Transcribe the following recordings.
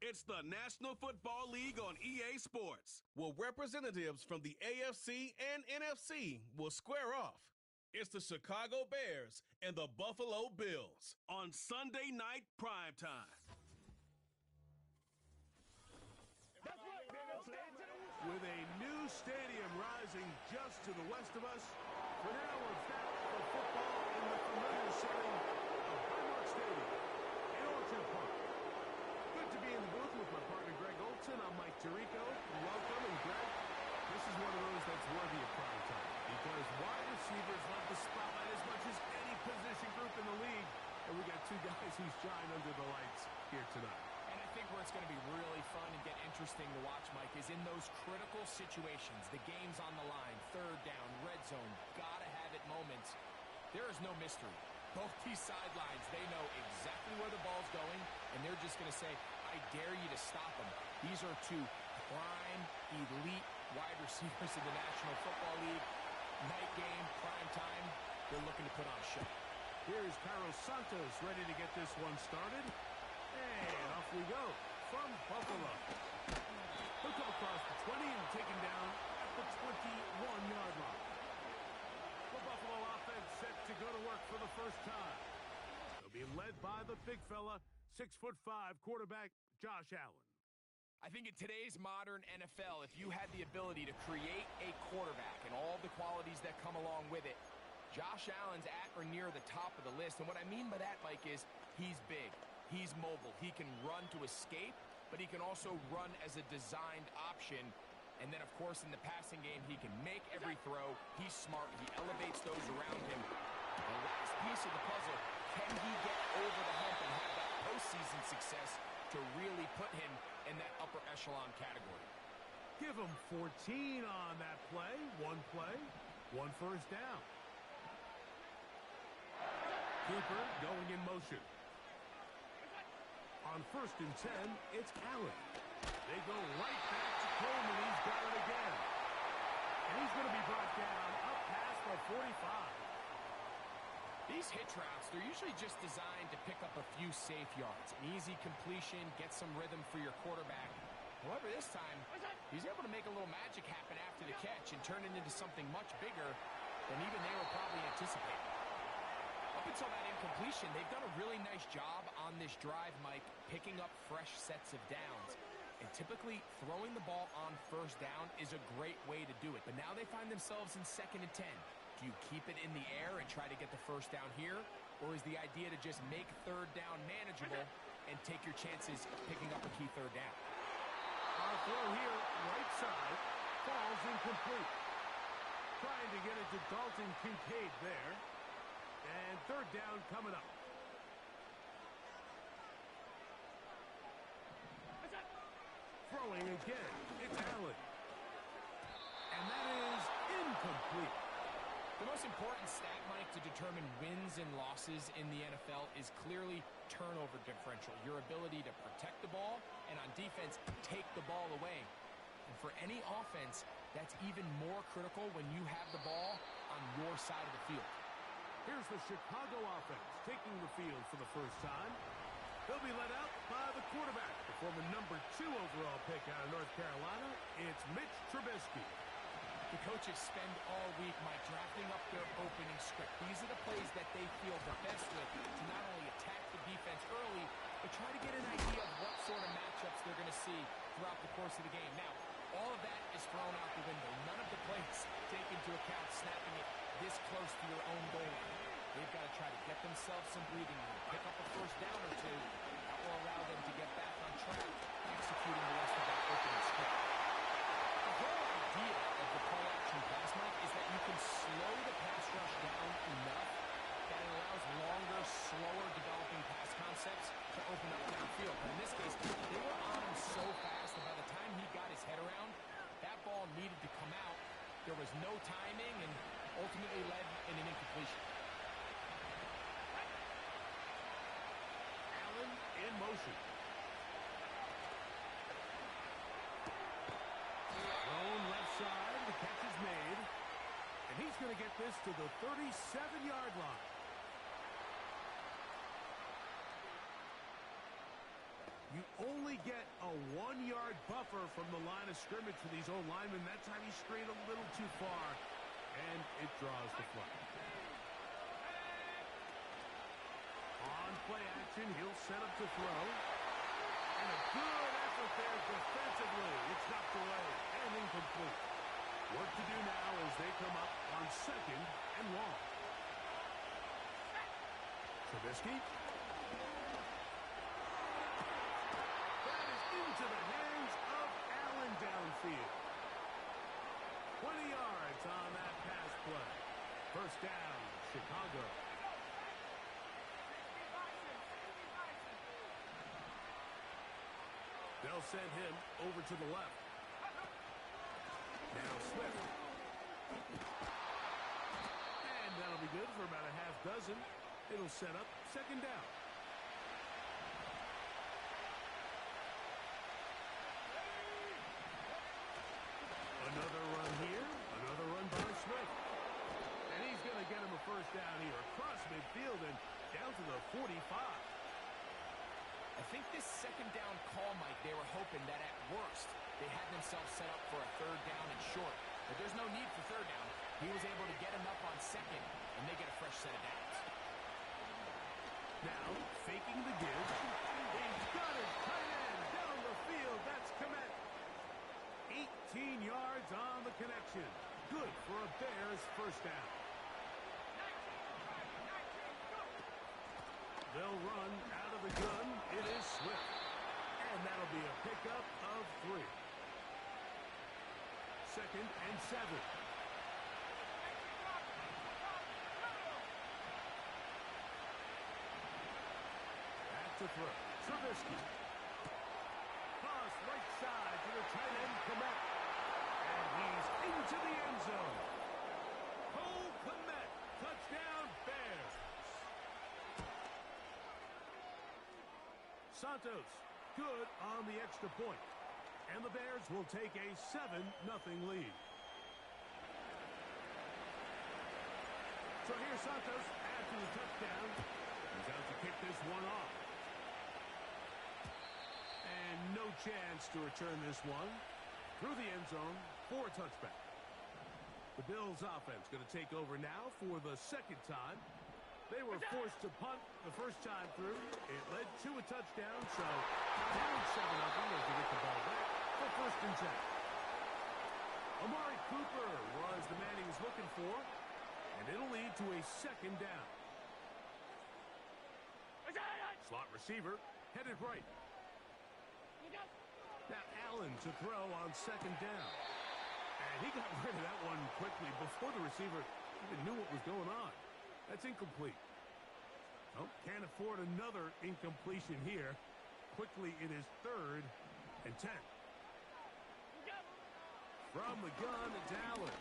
It's the National Football League on EA Sports, where representatives from the AFC and NFC will square off. It's the Chicago Bears and the Buffalo Bills on Sunday night primetime. With a new stadium rising just to the west of us, for now we're back for football in the familiar setting of Highmark Stadium in Orchard Park. Good to be in the booth with my partner Greg Olson. I'm Mike Tirico. Welcome, and Greg, this is one of those that's worthy of prime time because wide receivers love the spotlight as much as any position group in the league, and we got two guys who shine under the lights here tonight. And I think where it's going to be really fun and get interesting to watch, Mike, is in those critical situations. The game's on the line, third down, red zone, gotta-have-it moments. There is no mystery. Both these sidelines, they know exactly where the ball's going, and they're just going to say, I dare you to stop them. These are two prime, elite wide receivers in the National Football League. Night game, prime time, they're looking to put on a show. Here's Carlos Santos ready to get this one started. And off we go from Buffalo. He'll come across the 20 and taken down at the 21-yard line. The Buffalo offense set to go to work for the first time. They'll be led by the big fella, 6'5" quarterback Josh Allen. I think in today's modern NFL, if you had the ability to create a quarterback and all the qualities that come along with it, Josh Allen's at or near the top of the list. And what I mean by that, Mike, is he's big. He's mobile. He can run to escape, but he can also run as a designed option. And then, of course, in the passing game, he can make every throw. He's smart. He elevates those around him. The last piece of the puzzle, can he get over the hump and have that postseason success to really put him in that upper echelon category? Give him 14 on that play, one first down. Cooper going in motion. On 1st and 10, it's Allen. They go right back to Coleman. He's got it again. And he's going to be brought down up past the 45. These hitch routes, they're usually just designed to pick up a few safe yards. An easy completion, get some rhythm for your quarterback. However, this time, he's able to make a little magic happen after the catch and turn it into something much bigger than even they were probably anticipating. Up until that incompletion, they've done a really nice job on this drive, Mike, picking up fresh sets of downs. And typically, throwing the ball on first down is a great way to do it. But now they find themselves in 2nd and 10. Do you keep it in the air and try to get the first down here? Or is the idea to just make third down manageable and take your chances of picking up a key third down? Our throw here, right side, falls incomplete. Trying to get it to Dalton Kincaid there. And third down coming up. Throwing again. It's Allen. And that is incomplete. The most important stat, Mike, to determine wins and losses in the NFL is clearly turnover differential. Your ability to protect the ball and on defense, take the ball away. And for any offense, that's even more critical when you have the ball on your side of the field. Here's the Chicago offense taking the field for the first time. They'll be led out by the quarterback, the former number 2 overall pick out of North Carolina. It's Mitch Trubisky. The coaches spend all week, Mike, drafting up their opening script. These are the plays that they feel the best with to not only attack the defense early, but try to get an idea of what sort of matchups they're going to see throughout the course of the game. Now, all of that is thrown out the window. None of the plays take into account snapping it this close to your own goal line. They've got to try to get themselves some breathing room, pick up a first down or two. That will allow them to get back on track, executing the rest of that opening script. The whole idea of the play-action pass, Mike, is that you can slow the pass rush down enough that it allows longer, slower developing pass concepts to open up downfield. But in this case, they were on him so fast that by the time he got his head around, that ball needed to come out. There was no timing and ultimately led in an incompletion. Allen in motion. Thrown left side, the catch is made. And he's going to get this to the 37-yard line. You only get a 1-yard buffer from the line of scrimmage for these old linemen. That time he strayed a little too far, and it draws the flag. On play action, he'll set up to throw. And a good effort there defensively. It's knocked away and incomplete. Work to do now as they come up on 2nd and long. Trubisky. That is into the hands of Allen downfield. 20 yards on that pass play. First down, Chicago. They'll send him over to the left. Now Swift. And that'll be good for about a half dozen. It'll set up 2nd down. Another run here. Another run by Swift. And he's going to get him a first down here across midfield and down to the 45. I think this 2nd down call, Mike, they were hoping that at worst they had themselves set up for a 3rd down and short. But there's no need for 3rd down. He was able to get him up on 2nd, and they get a fresh set of downs. Now, faking the give. He's got his tight end down the field. That's Komet. 18 yards on the connection. Good for a Bears first down. They'll run out of the gun. It is Swift. And that'll be a pickup of 3. 2nd and 7. Back to throw. Trubisky. Cross right side to the tight end, Komet. And he's into the end zone. Cole Komet. Touchdown, Bears. Santos, good on the extra point. And the Bears will take a 7-0 lead. So here's Santos after the touchdown. He's out to kick this one off. And no chance to return this one. Through the end zone for a touchback. The Bills offense going to take over now for the 2nd time. They were forced to punt the first time through. It led to a touchdown, so down 7-0 as they get the ball back for 1st and 10. Amari Cooper was the man he was looking for, and it'll lead to a 2nd down. Slot receiver headed right. Now Allen to throw on 2nd down. And he got rid of that one quickly before the receiver even knew what was going on. That's incomplete. Oh, can't afford another incompletion here. Quickly, it is 3rd and 10. From the gun, it's Allen.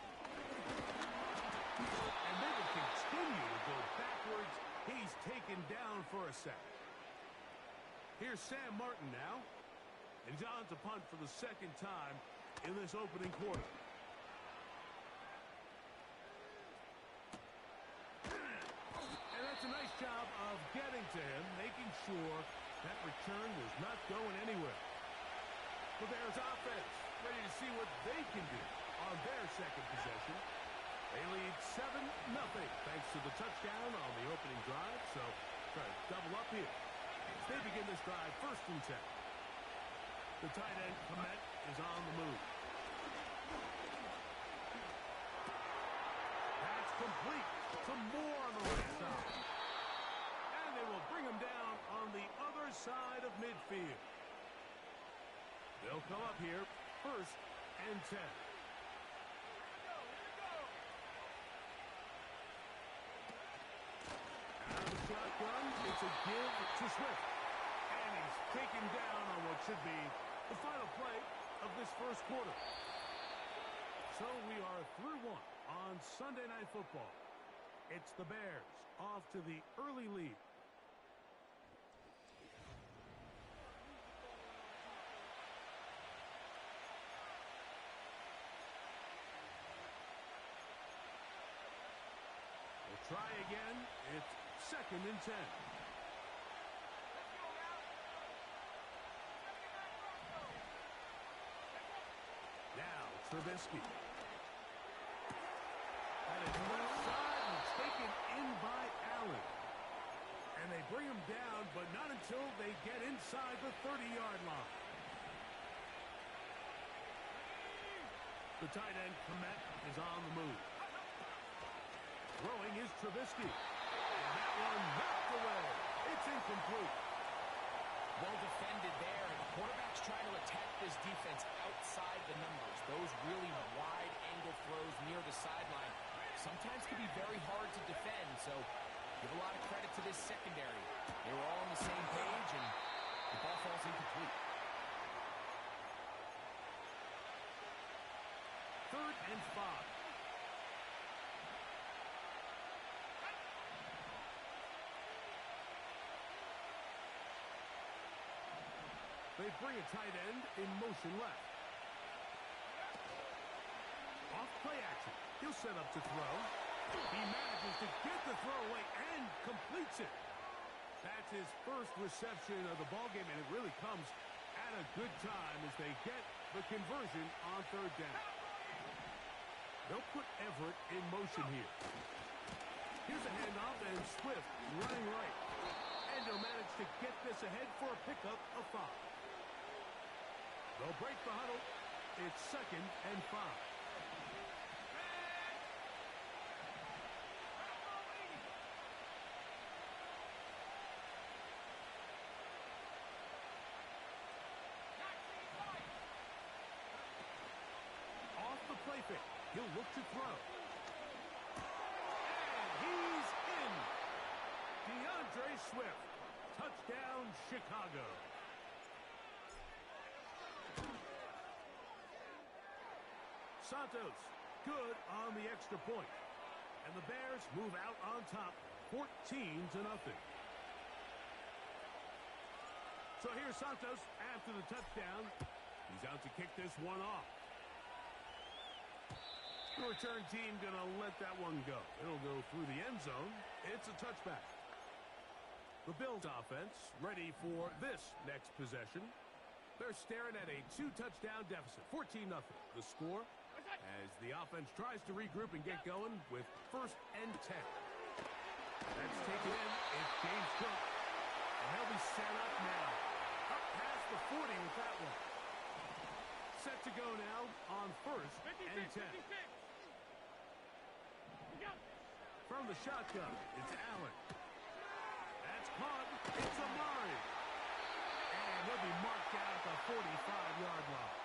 And they will continue to go backwards. He's taken down for a sack. Here's Sam Martin now. And he's on to punt for the 2nd time in this opening quarter. A nice job of getting to him, making sure that return was not going anywhere. The Bears offense ready to see what they can do on their 2nd possession. They lead 7-0 thanks to the touchdown on the opening drive, so try to double up here. As they begin this drive 1st and 10. The tight end, Komet, is on the move. That's complete. Some more on the right side. And they will bring him down on the other side of midfield. They'll come up here 1st and 10. Out of the shotgun, it's a give to Swift. And he's taken down on what should be the final play of this 1st quarter. So we are through 1 on Sunday Night Football. It's the Bears off to the early lead. We'll try again. It's 2nd and 10. Trubisky. And it's left side and taken in by Allen. And they bring him down, but not until they get inside the 30-yard line. The tight end, Komet, is on the move. Throwing is Trubisky. And that one knocked away. It's incomplete. Well defended there, and the quarterback's trying to attack this defense outside the numbers. Those really wide angle throws near the sideline sometimes can be very hard to defend, so give a lot of credit to this secondary. They were all on the same page, and the ball falls incomplete. 3rd and 5. They bring a tight end in motion left. Off play action. He'll set up to throw. He manages to get the throw away and completes it. That's his first reception of the ballgame, and it really comes at a good time as they get the conversion on 3rd down. They'll put Everett in motion here. Here's a handoff, and Swift running right. And he'll manage to get this ahead for a pickup of 5. They'll break the huddle. It's 2nd and 5. Off the play fake. He'll look to throw. And he's in. DeAndre Swift. Touchdown, Chicago. Santos, good on the extra point. And the Bears move out on top, 14-0. So here's Santos after the touchdown. He's out to kick this one off. The return team going to let that one go. It'll go through the end zone. It's a touchback. The Bills offense ready for this next possession. They're staring at a 2-touchdown deficit, 14-0. The score as the offense tries to regroup and get going with 1st and 10. That's taken in. It's James Cook. And they'll be set up now. Up past the 40 with that one. Set to go now on 1st and 10. From the shotgun, it's Allen. That's caught. It's Amari. And he'll be marked down at the 45-yard line.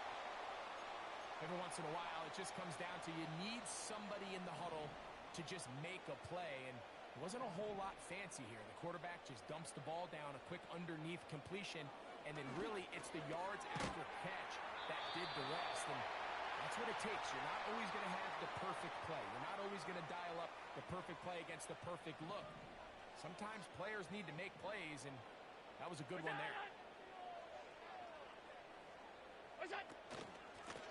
Every once in a while, it just comes down to you need somebody in the huddle to just make a play, and it wasn't a whole lot fancy here. The quarterback just dumps the ball down, a quick underneath completion, and then really it's the yards after catch that did the rest, and that's what it takes. You're not always going to have the perfect play. You're not always going to dial up the perfect play against the perfect look. Sometimes players need to make plays, and that was a good one there.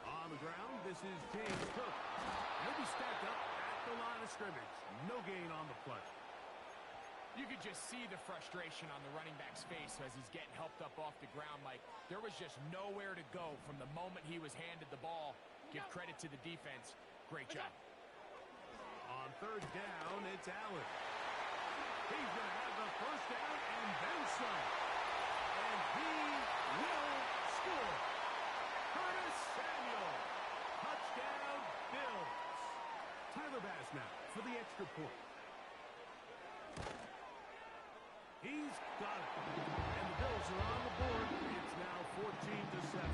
On the ground, this is James Cook. He'll be stacked up at the line of scrimmage. No gain on the play. You could just see the frustration on the running back's face as he's getting helped up off the ground. Like, there was just nowhere to go from the moment he was handed the ball. Give credit to the defense. Great job. On 3rd down, it's Allen. He's going to have the 1st down and then some. And he will score. Curtis Samuel. Touchdown, Bills. Tyler Bass now for the extra point. He's got it. And the Bills are on the board. It's now 14-7.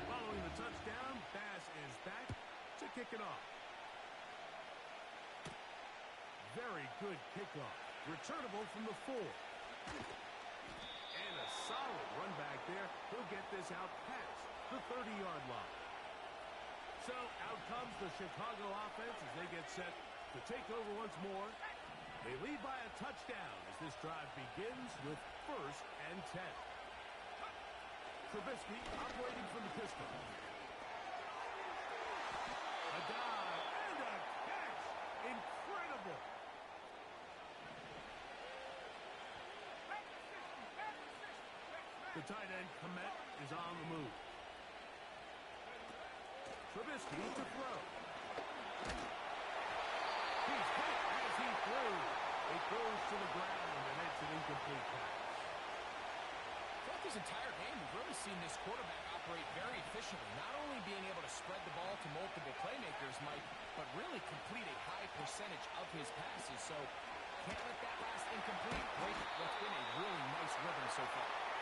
Following the touchdown, Bass is back to kick it off. Very good kickoff. Returnable from the 4. And a solid run back there. He'll get this out past the 30-yard line. So out comes the Chicago offense as they get set to take over once more. They lead by a touchdown as this drive begins with 1st and 10. Trubisky operating from the pistol. A dive and a catch. Incredible. The tight end, Komet, is on the move. Trubisky to throw. He's hit as he threw. It goes to the ground, and it's an incomplete pass. Throughout this entire game, we've really seen this quarterback operate very efficiently, not only being able to spread the ball to multiple playmakers, Mike, but really complete a high percentage of his passes. So can't let that last incomplete break what's been a really nice rhythm so far.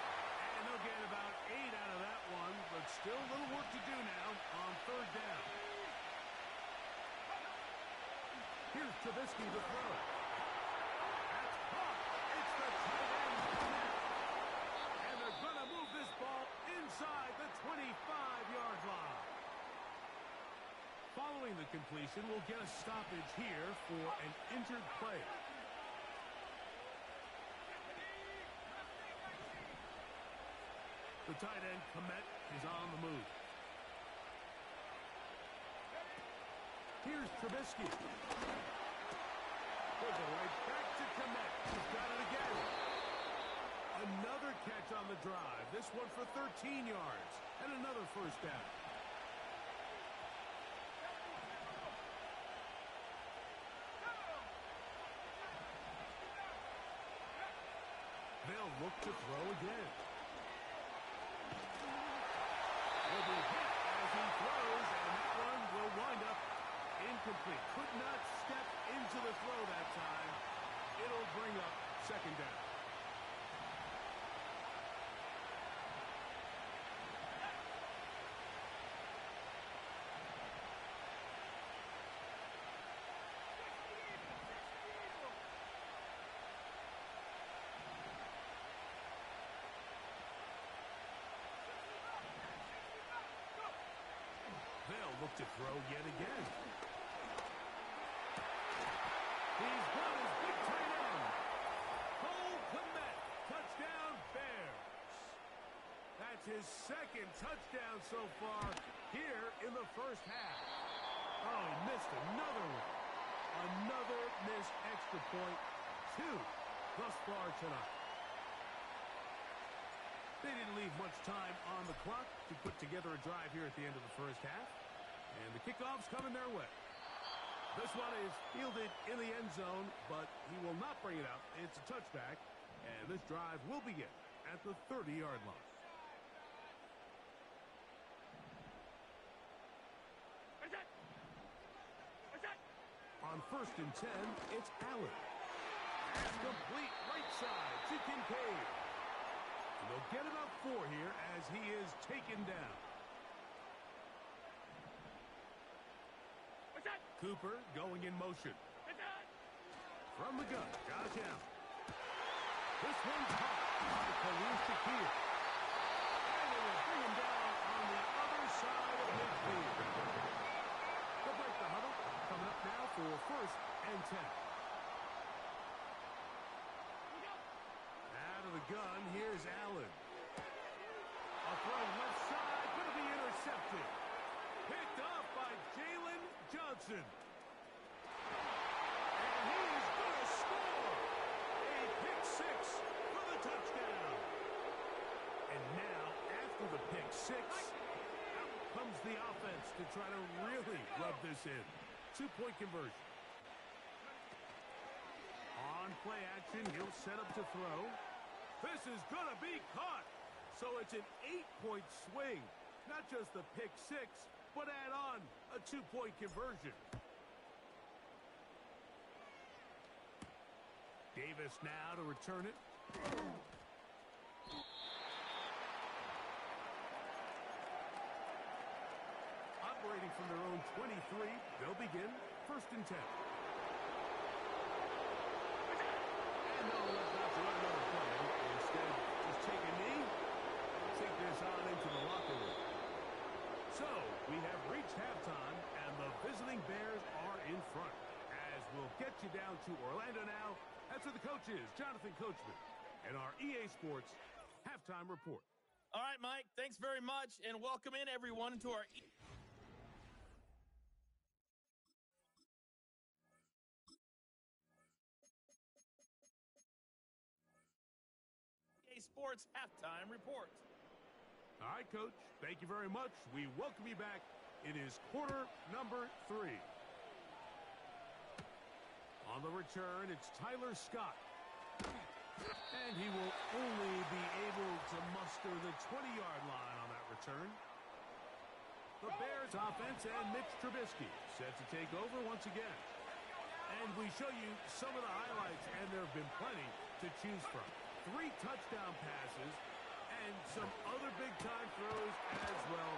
And they'll get about 8 out of that one, but still a little work to do now on third down. Here's Trubisky to throw. That's caught. It's the tight end's Komet. And they're going to move this ball inside the 25-yard line. Following the completion, we'll get a stoppage here for an injured player. The tight end, Komet, is on the move. Here's Trubisky. They'll go right back to Komet. He's got it again. Another catch on the drive. This one for 13 yards. And another first down. They'll look to throw again. Will be hit as he throws, and that one will wind up incomplete. Could not step into the throw that time. It'll bring up second down. They'll look to throw yet again. He's got his big tight end. Cole Komet, touchdown Bears. That's his second touchdown so far here in the first half. Oh, he missed another one. Another missed extra point. 2 thus far tonight. They didn't leave much time on the clock to put together a drive here at the end of the first half. And the kickoff's coming their way. This one is fielded in the end zone, but he will not bring it out. It's a touchback, and this drive will begin at the 30-yard line. On 1st and 10, it's Allen. Pass complete right side to Kincaid. And they'll get about 4 here as he is taken down. Cooper going in motion. From the gun, got down. This one's caught by Khalil Shakir. And they will bring him down on the other side of midfield. They'll break the huddle. Coming up now for 1st and 10. Out of the gun, here's Allen. A throw left side, going to be intercepted. Picked off by Jalen Johnson. And he is going to score. A pick 6 for the touchdown. And now, after the pick 6, out comes the offense to try to really rub this in. 2-point conversion. On play action, he'll set up to throw. This is going to be caught. So it's an 8-point swing. Not just the pick 6, but add on a 2-point conversion. Davis now to return it. Operating from their own 23, they'll begin 1st and 10. And no, let's not run another play. Instead, just take a knee and take this on into the locker room. So, we have reached halftime, and the visiting Bears are in front. As we'll get you down to Orlando now, that's where the coach is, Jonathan Coachman, and our EA Sports halftime report. All right, Mike, thanks very much, and welcome in, everyone, to our EA Sports Halftime Report. All right, Coach. Thank you very much. We welcome you back. It is quarter number 3. On the return, it's Tyler Scott. And he will only be able to muster the 20-yard line on that return. The Bears offense and Mitch Trubisky set to take over once again. And we show you some of the highlights, and there have been plenty to choose from. 3 touchdown passes and some other big-time throws as well.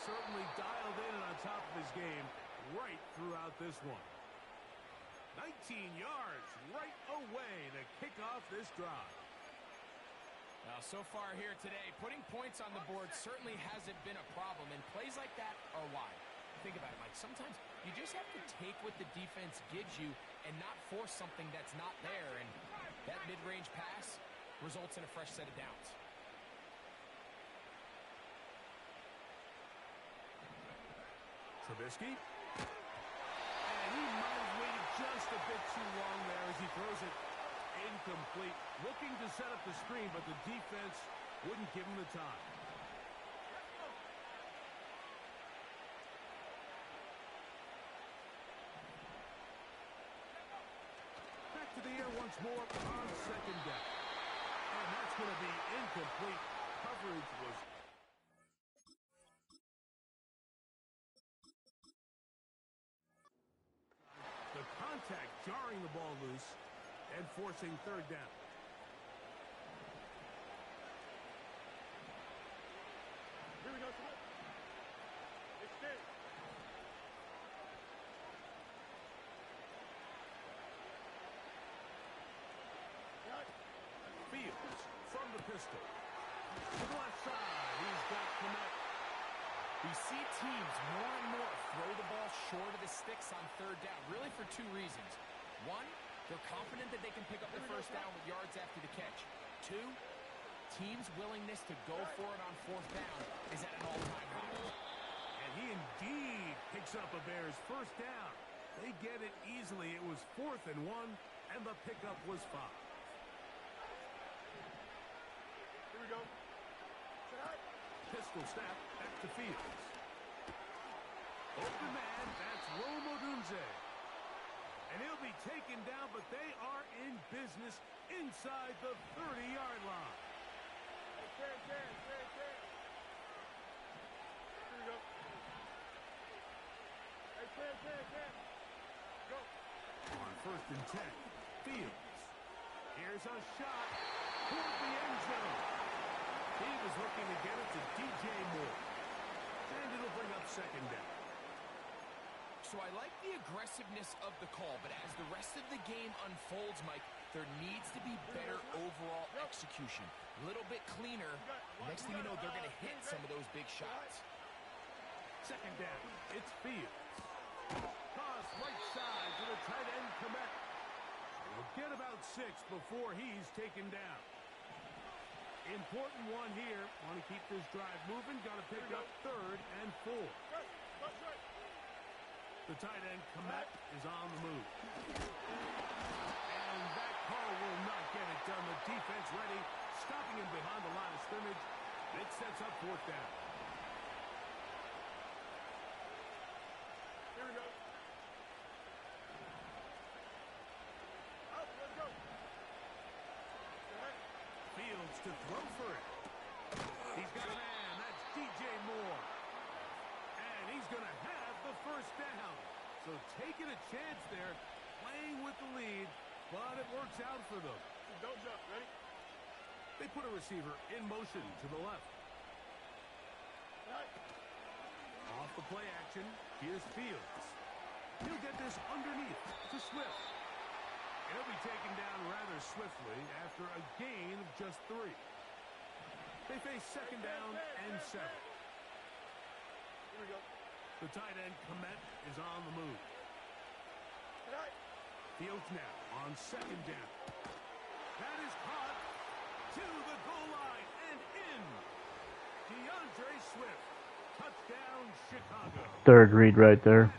Certainly dialed in and on top of his game right throughout this one. 19 yards right away to kick off this drive. Now, so far here today, putting points on the board certainly hasn't been a problem, and plays like that are why. Think about it, Mike. Sometimes you just have to take what the defense gives you and not force something that's not there, and that mid-range pass results in a fresh set of downs. Trubisky. And he might have waited just a bit too long there as he throws it incomplete. Looking to set up the screen, but the defense wouldn't give him the time. Back to the air once more on second down. And that's going to be incomplete. Coverage was... The contact jarring the ball loose and forcing third down. Here we go. It's good. Fields from the pistol. To the left side, he's got Clement. We see teams more and more throw the ball short of the sticks on third down, really for 2 reasons. 1, they're confident that they can pick up the first down with yards after the catch. 2, teams' willingness to go for it on fourth down is at an all-time high. And he indeed picks up a Bears first down. They get it easily. It was 4th and 1, and the pickup was 5. Here we go. Pistol snap back to Fields. Open man, that's Rome Odunze. And he'll be taken down, but they are in business inside the 30-yard line. Hey, Here we go. Hey, Go. On 1st and 10, Fields. Here's a shot toward the end zone. He was looking to get it to DJ Moore. And it'll bring up second down. So I like the aggressiveness of the call, but as the rest of the game unfolds, Mike, there needs to be better overall execution. A little bit cleaner. Next thing you know, they're going to hit some of those big shots. Second down, it's Fields. Toss right side to the tight end, Clement. He'll get about 6 before he's taken down. Important one here. Want to keep this drive moving. Got to pick up 3rd and 4. The tight end, Clement, is on the move. And that call will not get it done. The defense ready, stopping him behind the line of scrimmage. It sets up 4th down. Here we go. Up, let's go. Fields to throw for it. He's got a man. That's DJ Moore. And he's going to have the first down. So taking a chance there, playing with the lead, but it works out for them. Don't jump. Ready? They put a receiver in motion to the left. Right. Off the play action, here's Fields. He'll get this underneath to Swift. He'll be taken down rather swiftly after a gain of just 3. They face second down and 7. Here we go. The tight end, Clement, is on the move. Right. Fields now on second down. That is caught to the goal line and in. DeAndre Swift. Touchdown, Chicago. Third read right there.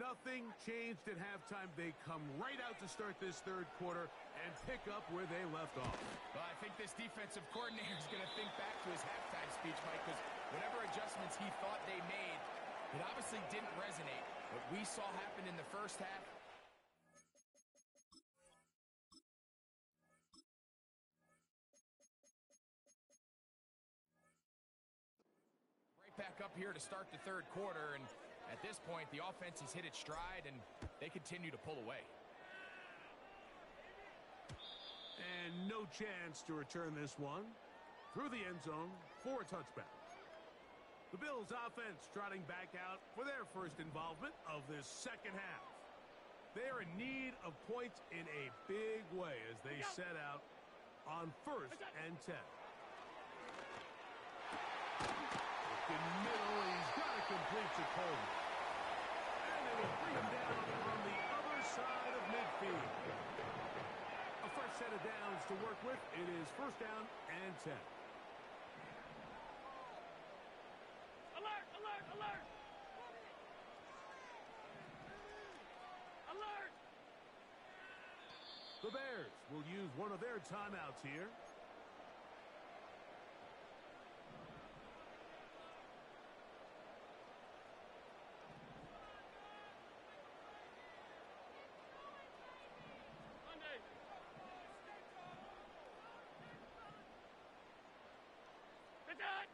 Nothing changed at halftime. They come right out to start this third quarter and pick up where they left off. Well, I think this defensive coordinator is going to think back to his halftime speech, Mike, because whatever adjustments he thought they made, it obviously didn't resonate. What we saw happen in the first half, right back up here to start the third quarter, and at this point, the offense has hit its stride, and they continue to pull away. And no chance to return this one through the end zone for a touchback. The Bills offense trotting back out for their first involvement of this second half. They are in need of points in a big way as they set out on 1st and 10. In middle, he's got to complete to Coleman. And they will bring him down on the other side of midfield. A fresh set of downs to work with. It is 1st down and 10. Alert! Alert! Alert! Alert! The Bears will use one of their timeouts here.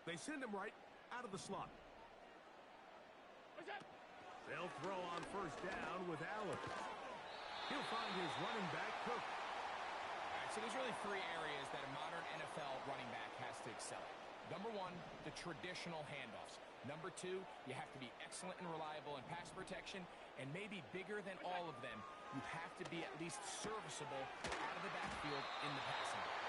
They send him right out of the slot. They'll throw on 1st down with Allen. He'll find his running back, Cook. All right, so there's really 3 areas that a modern NFL running back has to excel at. Number 1, the traditional handoffs. Number 2, you have to be excellent and reliable in pass protection. And maybe bigger than all of them, you have to be at least serviceable out of the backfield in the passing game.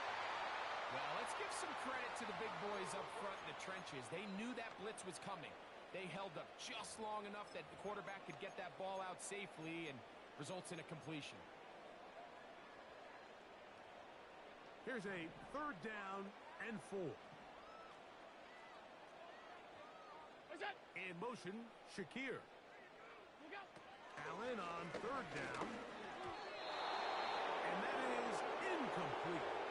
Well, let's give some credit to the big boys up front in the trenches. They knew that blitz was coming. They held up just long enough that the quarterback could get that ball out safely and results in a completion. Here's a 3rd down and 4. In motion, Shakir. Allen on 3rd down. And that is incomplete.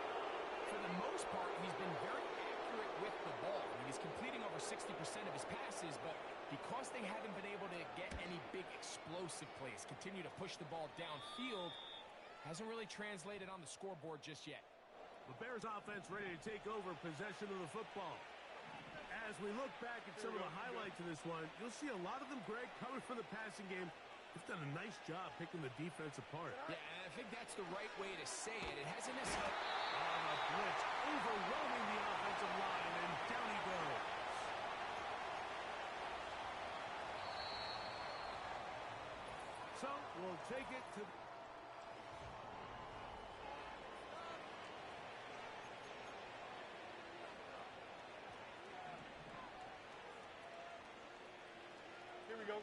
For the most part, he's been very accurate with the ball. I mean, he's completing over 60% of his passes, but because they haven't been able to get any big explosive plays, continue to push the ball downfield, hasn't really translated on the scoreboard just yet. The Bears offense ready to take over possession of the football. As we look back at some of the highlights of this one, you'll see a lot of them, Greg, coming from the passing game. They've done a nice job picking the defense apart. Yeah, and I think that's the right way to say it. It hasn't necessarily... A blitz overwhelming the offensive line, and down he goes. So we'll take it to... Here we go.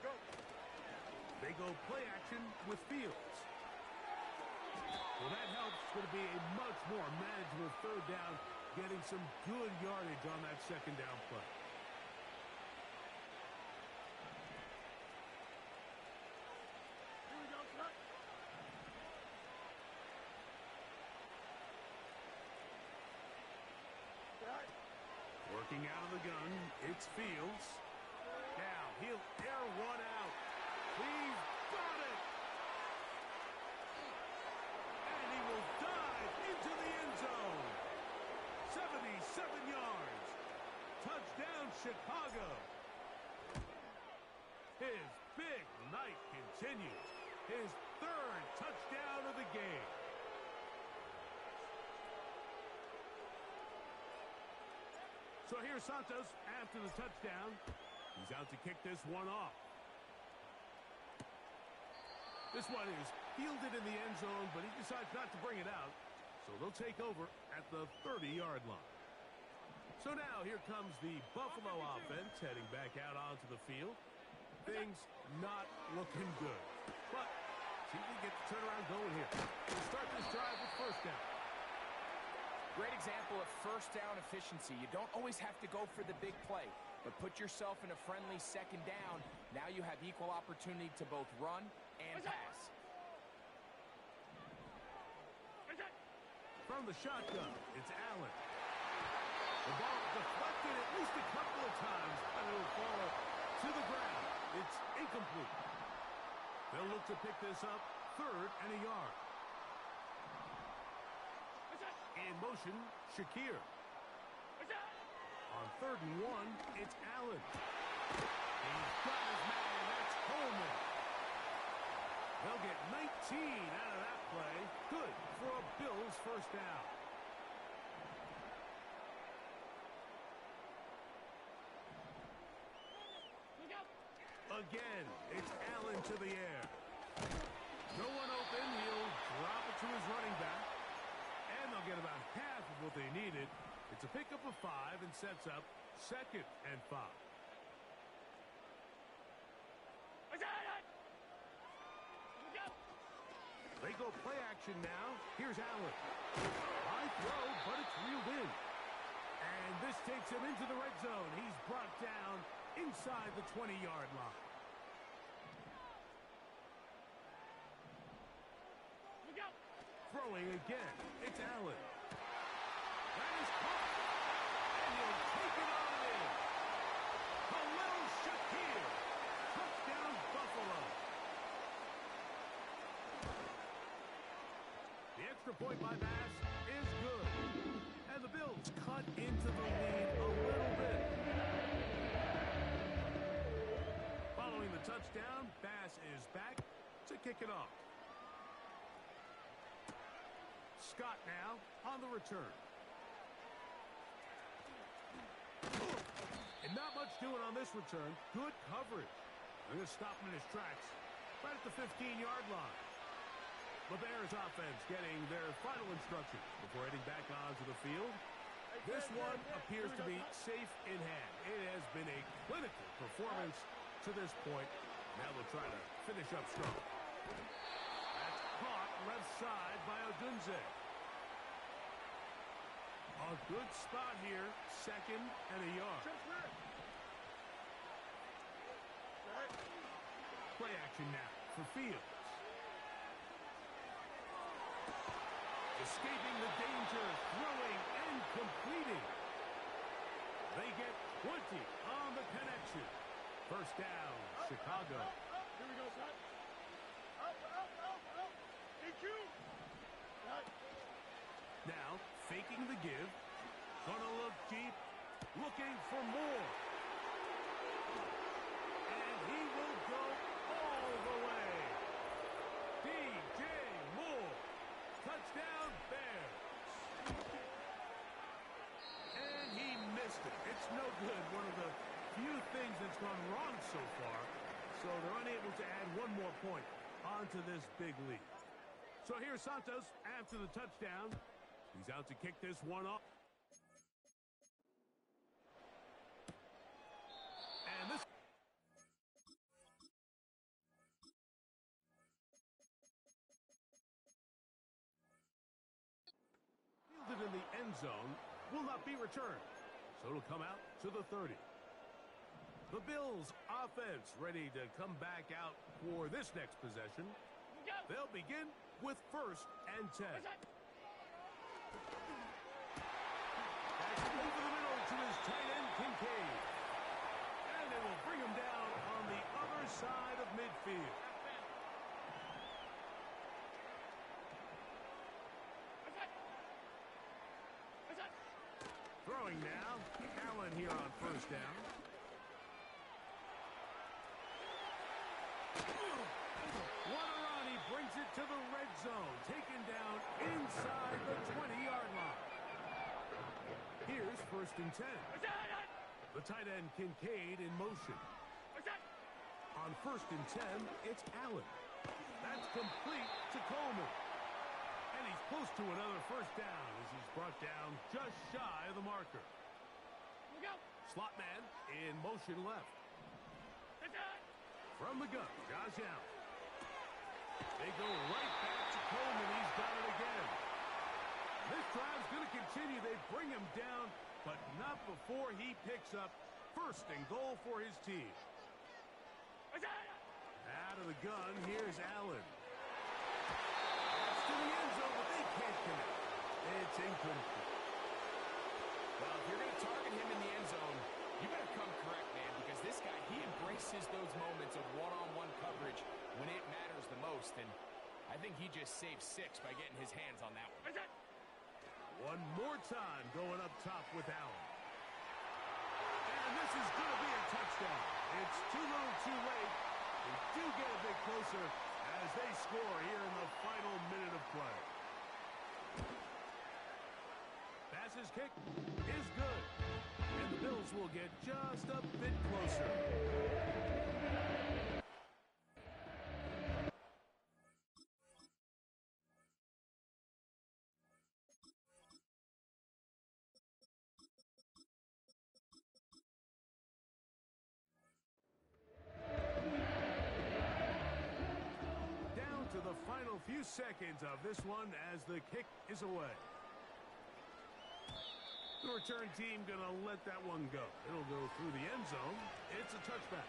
Go. They go play action with Fields. Well, that helps. It's going to be a much more manageable 3rd down, getting some good yardage on that 2nd down play. Here we go. Cut. Working out of the gun, it's Fields. Now, he'll air one out. He's got it! And he will dive into the end zone. 77 yards. Touchdown, Chicago. His big night continues. His 3rd touchdown of the game. So here's Santos after the touchdown. He's out to kick this one off. This one is fielded in the end zone, but he decides not to bring it out. So they'll take over at the 30-yard line. So now here comes the Buffalo offense heading back out onto the field. Things not looking good. But see if we get the turnaround going here. We'll start this drive with 1st down. Great example of first down efficiency. You don't always have to go for the big play, but put yourself in a friendly second down. Now you have equal opportunity to both run and pass. From the shotgun, it's Allen. The ball deflected at least a couple of times, and it will fall to the ground. It's incomplete. They'll look to pick this up, 3rd and a yard. In motion, Shakir. On 3rd and 1, it's Allen. He's got his man, that's Coleman. They'll get 19 out of that play. Good for a Bills first down. Again, it's Allen to the air. No one open. He'll drop it to his running back. And they'll get about half of what they needed. It's a pickup of 5 and sets up 2nd and 5. They go play action now. Here's Allen. High throw, but it's reeled in. And this takes him into the red zone. He's brought down inside the 20-yard line. Throwing again. It's Allen. That is caught. And he'll take it on in. Khalil Shakir. Touchdown, Buffalo. The extra point by Bass is good. And the Bills cut into the lead a little bit. Following the touchdown, Bass is back to kick it off. Scott now on the return. And not much doing on this return. Good coverage. They're going to stop him in his tracks right at the 15-yard line. The Bears offense getting their final instructions before heading back onto the field. This one appears to be safe in hand. It has been a clinical performance to this point. Now they'll try to finish up strong. That's caught left side by Odunze. A good spot here, 2nd and a yard. Play action now for Fields. Escaping the danger, throwing and completing. They get 20 on the connection. First down, Chicago. Here we go, son. Up. EQ. Now, faking the give. Gonna look deep, looking for more. And he will go all the way. DJ Moore. Touchdown, Bears. And he missed it. It's no good. One of the few things that's gone wrong so far. So they're unable to add one more point onto this big lead. So here's Santos after the touchdown. He's out to kick this one off. And this fielded in the end zone will not be returned. So it'll come out to the 30. The Bills offense ready to come back out for this next possession. They'll begin with 1st and 10. That's over the middle to his tight end, Kincaid. And they will bring him down on the other side of midfield. Throwing now, Allen here on 1st down. Waterani brings it to the red zone, taken down inside the 20-yard line. Here's 1st and 10. The tight end Kincaid in motion. On 1st and 10, it's Allen. That's complete to Coleman. And he's close to another first down as he's brought down just shy of the marker. Slot man in motion left. From the gun, Josh Allen. They go right back to Coleman. He's got it again. This drive's going to continue. They bring him down, but not before he picks up first and goal for his team. Out of the gun, here's Allen. It's to the end zone, but they can't connect. It's incomplete. Well, if you're going to target him in the end zone, you better come correct, man, because this guy, he embraces those moments of one-on-one coverage when it matters the most, and I think he just saved 6 by getting his hands on that one. One more time going up top with Allen. And this is going to be a touchdown. It's too little too late. They do get a bit closer as they score here in the final minute of play. Pass's kick is good. And the Bills will get just a bit closer. Down to the final few seconds of this one as the kick is away. The return team going to let that one go. It'll go through the end zone. It's a touchback.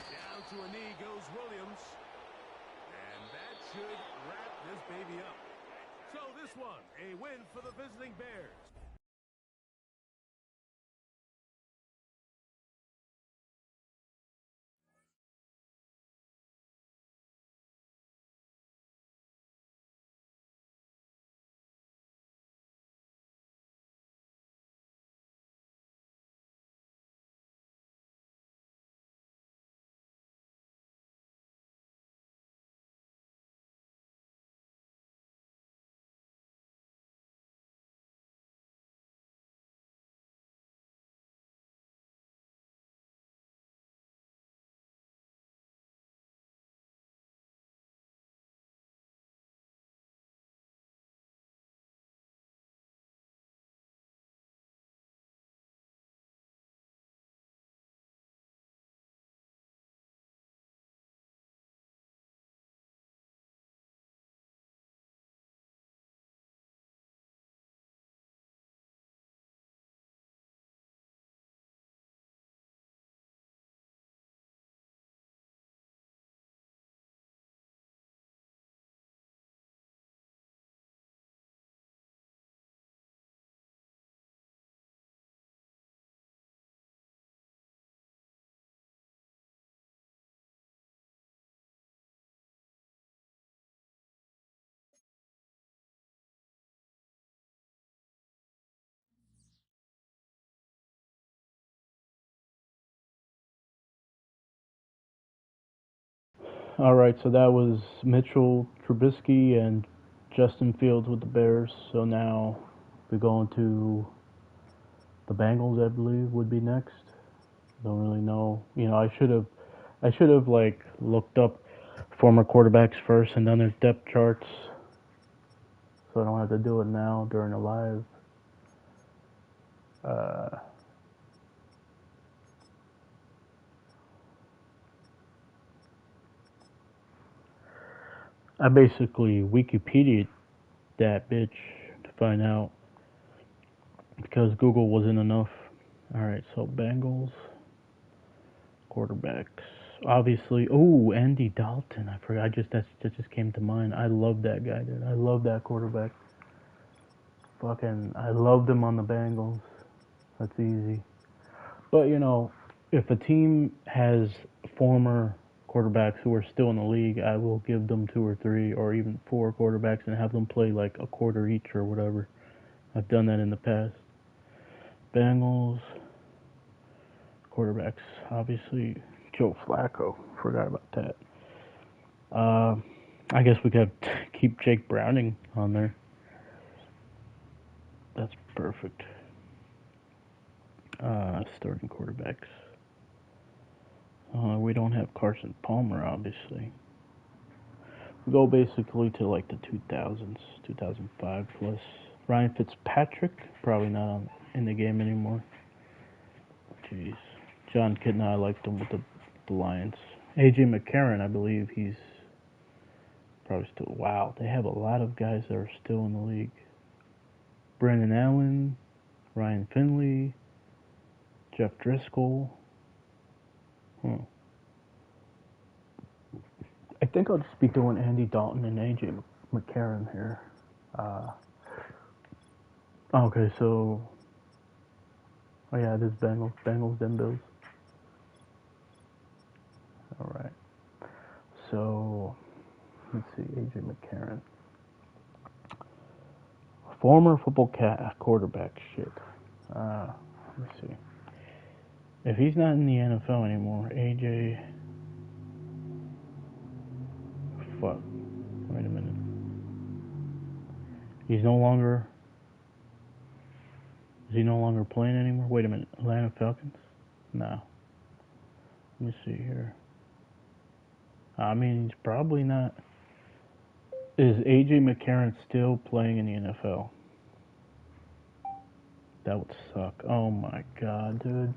Down to a knee goes Williams. And that should wrap this baby up. So this one, a win for the visiting Bears. All right, so that was Mitchell Trubisky and Justin Fields with the Bears. So now we're going to the Bengals, I believe, would be next. Don't really know. You know, I should have like looked up former quarterbacks first and done their depth charts, so I don't have to do it now during the live. I basically Wikipedia'd that bitch to find out because Google wasn't enough. All right, so Bengals quarterbacks. Obviously, oh, Andy Dalton. I forgot. That just came to mind. I love that guy, dude. I love that quarterback. I loved him on the Bengals. That's easy. But you know, if a team has former quarterbacks who are still in the league, I will give them 2 or 3 or even 4 quarterbacks and have them play like a quarter each or whatever. I've done that in the past. Bengals quarterbacks, obviously Joe Flacco. Forgot about that. I guess we could keep Jake Browning on there. That's perfect. Starting quarterbacks. We don't have Carson Palmer, obviously. We go basically to like the 2000s, 2005 plus. Ryan Fitzpatrick, probably not in the game anymore. Jeez. John Kitna, I liked him with the Lions. A.J. McCarron, I believe he's probably still. Wow, they have a lot of guys that are still in the league. Brandon Allen, Ryan Finley, Jeff Driscoll. I think I'll just be doing Andy Dalton and A.J. McCarron here. Okay, so. Oh, yeah, it is Bengals. Bengals, then Bills. Alright. So, let's see, A.J. McCarron. Former football quarterback. Shit. Let's see. If he's not in the NFL anymore, A.J. Fuck. Wait a minute. He's no longer. Is he no longer playing anymore? Wait a minute. Atlanta Falcons? No. Let me see here. I mean, he's probably not. Is A.J. McCarron still playing in the NFL? That would suck. Oh my god, dude.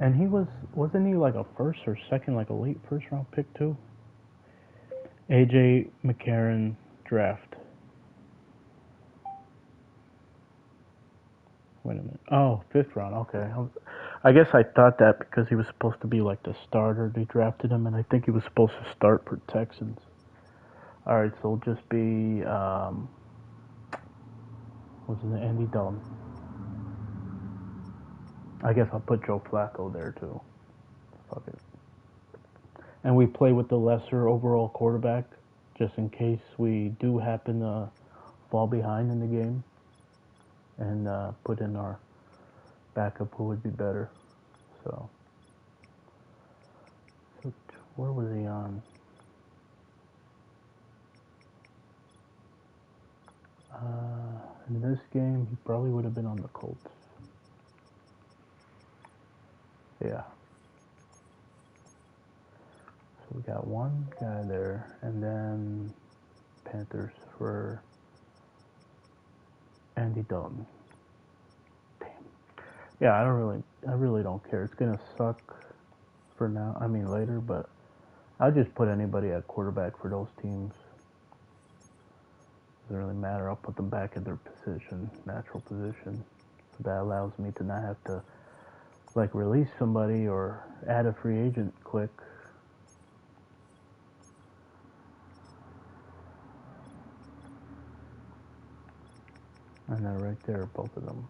And wasn't he like a first or second, like a late first round pick too? A.J. McCarron draft. Wait a minute. Oh, fifth round. Okay. I guess I thought that because he was supposed to be like the starter. They drafted him, and I think he was supposed to start for Texans. All right, so it'll just be what's his name? Andy Dalton. I guess I'll put Joe Flacco there too. Fuck it. And we play with the lesser overall quarterback, just in case we do happen to fall behind in the game, and put in our backup who would be better. So where was he on? In this game, he probably would have been on the Colts. Yeah. So we got one guy there, and then Panthers for Andy Dalton. Damn. Yeah, I really don't care. It's gonna suck for now. I mean later, but I'll just put anybody at quarterback for those teams. Doesn't really matter. I'll put them back in their position, natural position. So that allows me to not have to like release somebody or add a free agent quick. And they're right there, both of them.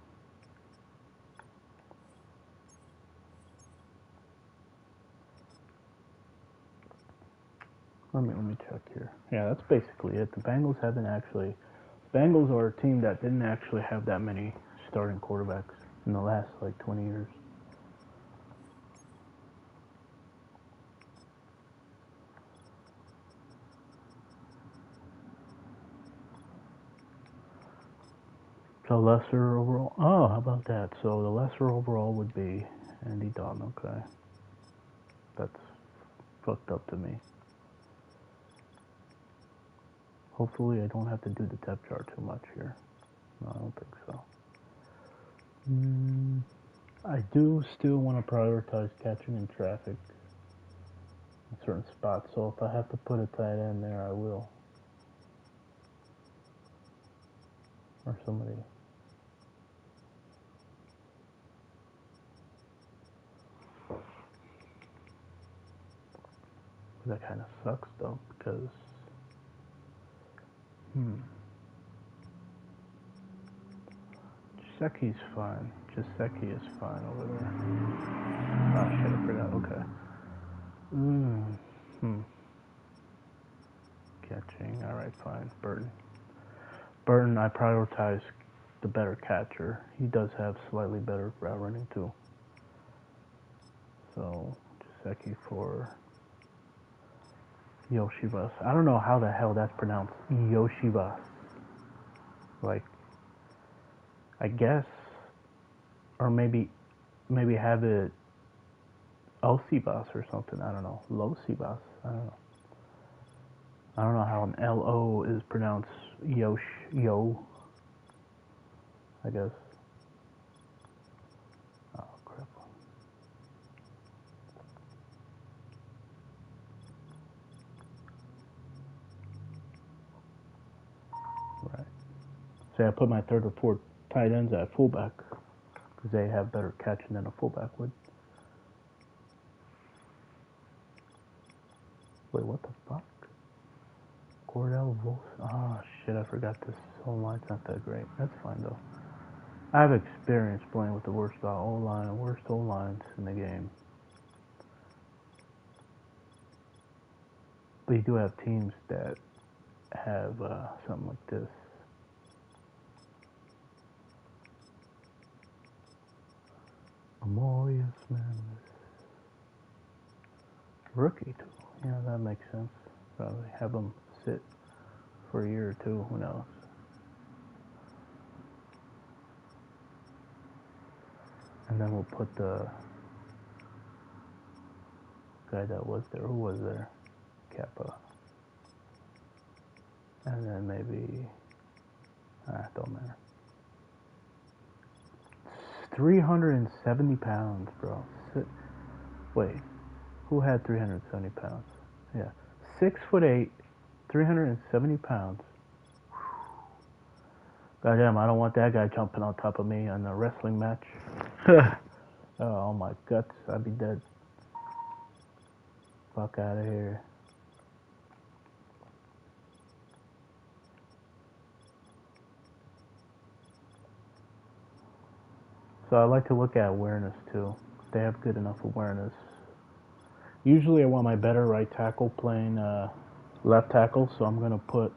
Let me check here. Yeah, that's basically it. The Bengals are a team that didn't actually have that many starting quarterbacks in the last like 20 years. So lesser overall. Oh, how about that? So the lesser overall would be Andy Dalton. Okay, that's fucked up to me. Hopefully, I don't have to do the depth chart too much here. No, I don't think so. I do still want to prioritize catching in traffic in certain spots. So if I have to put a tight end there, I will. Or somebody. That kind of sucks though, because Giuseppe's fine. Giuseppe is fine over there. Oh shit, I forgot. Okay. Catching. Alright, fine. Burton, I prioritize the better catcher. He does have slightly better route running too. So Giuseppe for Yoshivas. I don't know how the hell that's pronounced. Yoshivas. Like, I guess, or maybe have it Osivas or something. I don't know. Losivas. I don't know. I don't know how an L-O is pronounced. Yo. I guess. Oh, crap. Right. See, I put my third or fourth tight ends at fullback because they have better catching than a fullback would. Wait, what the fuck? Cordell Volson. Oh, shit, I forgot this O-line's not that great. That's fine, though. I have experience playing with the worst O-lines in the game. But you do have teams that have something like this. Amorius, man. Rookie, too. Yeah, that makes sense. Probably have them sit for a year or two. Who knows? And then we'll put the guy that was there. Who was there? Kappa. And then maybe... don't matter. 370 pounds, bro. Wait. Who had 370 pounds? Yeah. 6'8", 370 pounds. Goddamn, I don't want that guy jumping on top of me in a wrestling match. Oh, my guts. I'd be dead. Fuck out of here. So I like to look at awareness, too. They have good enough awareness. Usually I want my better right tackle playing left tackle, so I'm going to put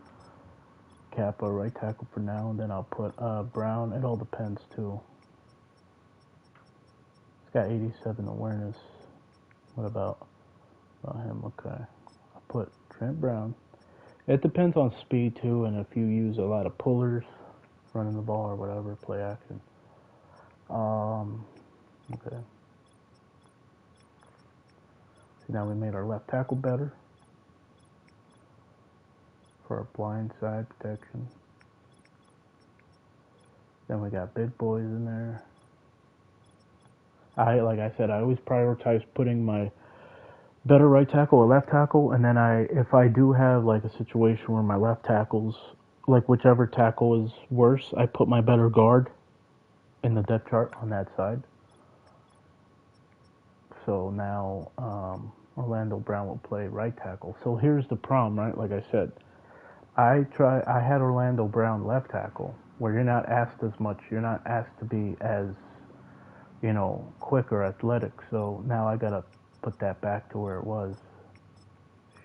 Kappa right tackle for now, and then I'll put Brown. It all depends, too. He's got 87 awareness. What about him? Okay. I'll put Trent Brown. It depends on speed, too, and if you use a lot of pullers, running the ball or whatever, play action. Okay. See, now we made our left tackle better for our blind side protection. Then we got big boys in there. Like I said, I always prioritize putting my better right tackle or left tackle, and then if I do have like a situation where my left tackle's, like whichever tackle is worse, I put my better guard in the depth chart on that side. So now Orlando Brown will play right tackle. So here's the problem, right? Like I said, I had Orlando Brown left tackle, where you're not asked as much. You're not asked to be as, quick or athletic. So now I gotta put that back to where it was.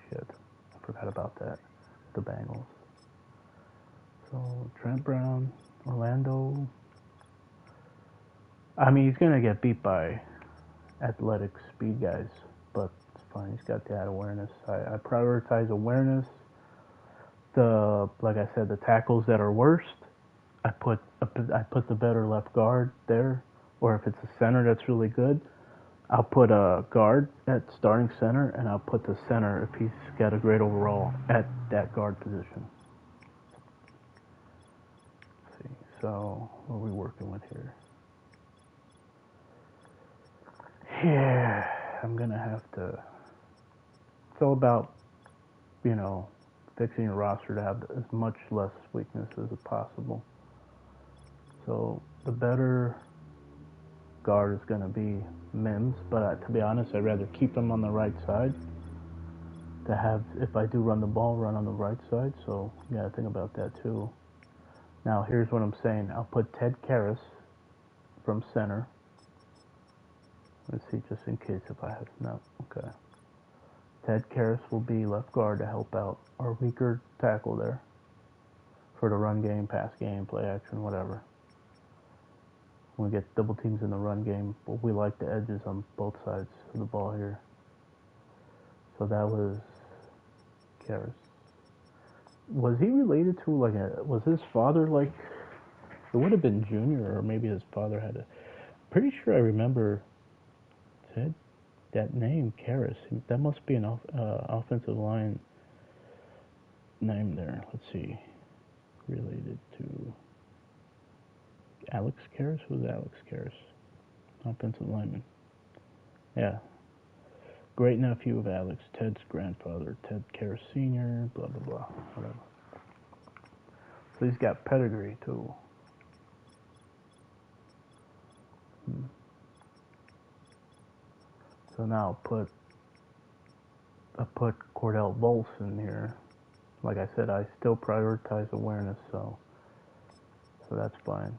Shit, I forgot about that. The Bengals. So Trent Brown, Orlando. I mean, he's gonna get beat by athletic speed guys, but it's fine. He's got that awareness. I prioritize awareness. Like I said, the tackles that are worst, I put the better left guard there, or if it's a center that's really good, I'll put a guard at starting center, and I'll put the center if he's got a great overall at that guard position. Let's see, so what are we working with here? Yeah, I'm gonna have to. It's all about, fixing your roster to have as much less weaknesses as possible. So the better guard is going to be Mims, but to be honest, I'd rather keep him on the right side to have, if I do run the ball, run on the right side. So yeah, think about that too. Now here's what I'm saying. I'll put Ted Karras from center. Let's see, just in case if I have, no, okay. Ted Karras will be left guard to help out our weaker tackle there for the run game, pass game, play action, whatever. We get double teams in the run game, but we like the edges on both sides of the ball here. So that was Karras. Was he related to was his father it would have been Junior, or maybe his father had pretty sure I remember Ted. That name, Karras, that must be an offensive line name there. Let's see. Related to Alex Karras? Who's Alex Karras? Offensive lineman. Yeah. Great nephew of Alex, Ted's grandfather, Ted Karras Sr., blah, blah, blah. Whatever. So he's got pedigree, too. So now I'll put Cordell Volson here. Like I said, I still prioritize awareness, so that's fine.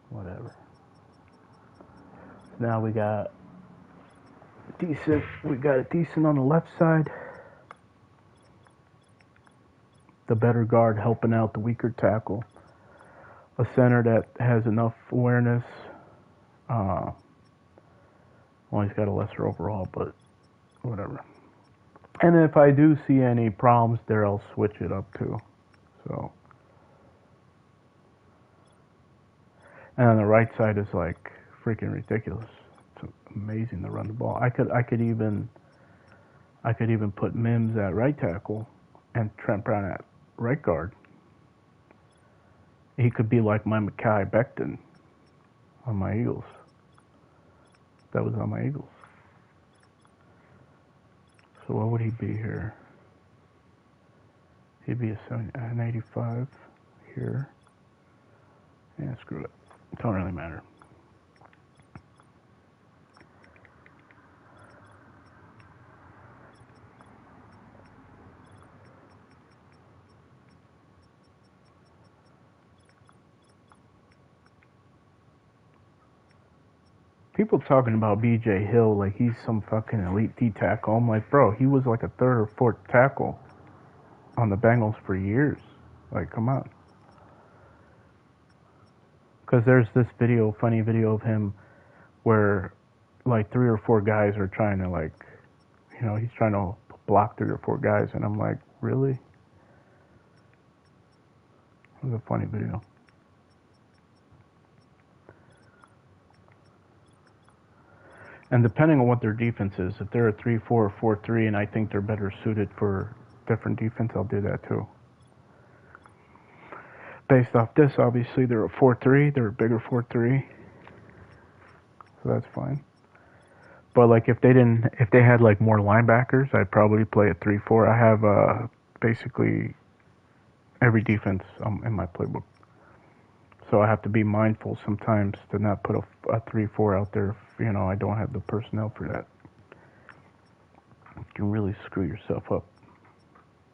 Whatever. So now we got a decent on the left side. The better guard helping out the weaker tackle. A center that has enough awareness. Well, he's got a lesser overall, but whatever. And if I do see any problems there, I'll switch it up too. So, and on the right side is like freaking ridiculous. It's amazing to run the ball. I could even put Mims at right tackle and Trent Brown at right guard. He could be like my Mekhi Becton on my Eagles. That was on my Eagles. So what would he be here? He'd be an 85 here. Yeah, screw it. It don't really matter. People talking about B.J. Hill like he's some fucking elite D tackle. I'm like, bro, he was like a third or fourth tackle on the Bengals for years. Like, come on. Because there's this funny video of him where like 3 or 4 guys are trying to like, he's trying to block 3 or 4 guys. And I'm like, really? It was a funny video. And depending on what their defense is, if they're a 3-4 or 4-3 and I think they're better suited for different defense, I'll do that too. Based off this, obviously, they're a 4-3. They're a bigger 4-3. So that's fine. But like if they had like more linebackers, I'd probably play a 3-4. I have basically every defense in my playbook. So I have to be mindful sometimes to not put a 3-4 out there if, I don't have the personnel for that. You can really screw yourself up.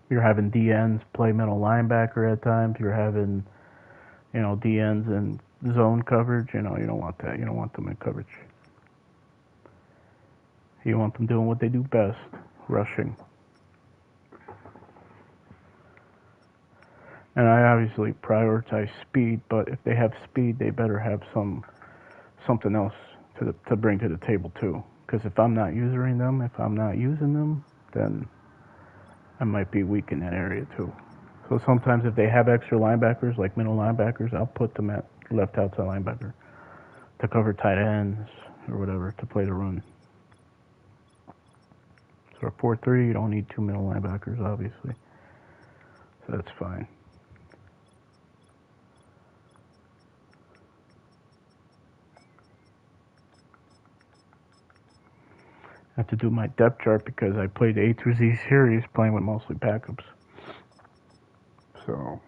You're having DNs play middle linebacker at times. You're having, DNs in zone coverage. You don't want that. You don't want them in coverage. You want them doing what they do best, rushing. And I obviously prioritize speed, but if they have speed, they better have something else to bring to the table too. Because if I'm not using them, then I might be weak in that area too. So sometimes if they have extra linebackers, like middle linebackers, I'll put them at left outside linebacker to cover tight ends or whatever, to play the run. So a 4-3, you don't need 2 middle linebackers, obviously. So that's fine. I have to do my depth chart because I played the A through Z series playing with mostly backups. So,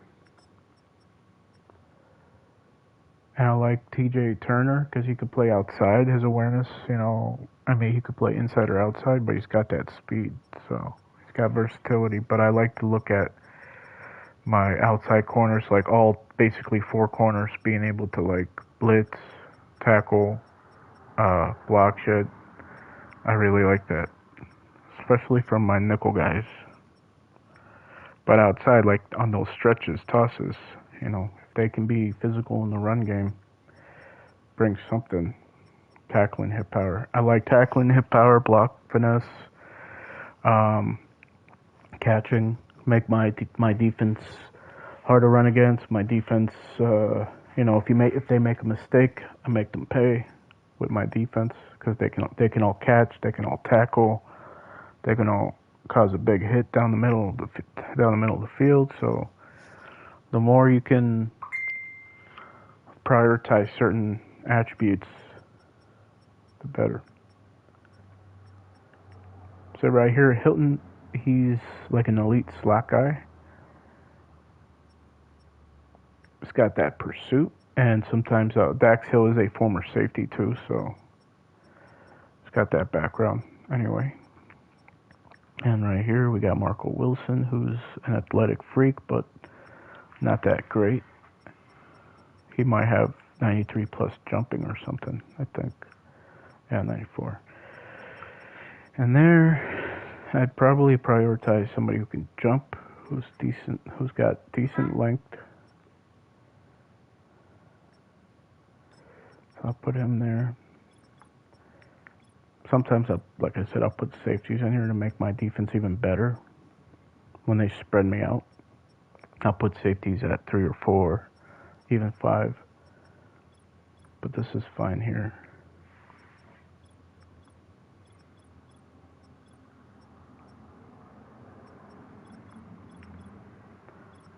and I like TJ Turner because he could play outside. His awareness, he could play inside or outside, but he's got that speed. So he's got versatility. But I like to look at my outside corners, like basically 4 corners, being able to like blitz, tackle, block shed. I really like that, especially from my nickel guys. But outside, like on those stretches, tosses, if they can be physical in the run game, bring something. Tackling, hip power. I like tackling, hip power, block, finesse, catching, make my defense hard to run against. My defense, if they make a mistake, I make them pay. with my defense because they can all catch, they can all tackle, they can all cause a big hit down the middle of the field. So the more you can prioritize certain attributes, the better. So right here, Hilton, he's like an elite slot guy. He's got that pursuit, and sometimes Dax Hill is a former safety too, so he's got that background anyway. And right here we got Marco Wilson, who's an athletic freak, but not that great. He might have 93 plus jumping or something, I think. Yeah, 94. And there, I'd probably prioritize somebody who can jump, who's decent, who's got decent length. So I'll put him there. Sometimes, like I said, I'll put safeties in here to make my defense even better. When they spread me out, I'll put safeties at 3 or 4, even 5. But this is fine here.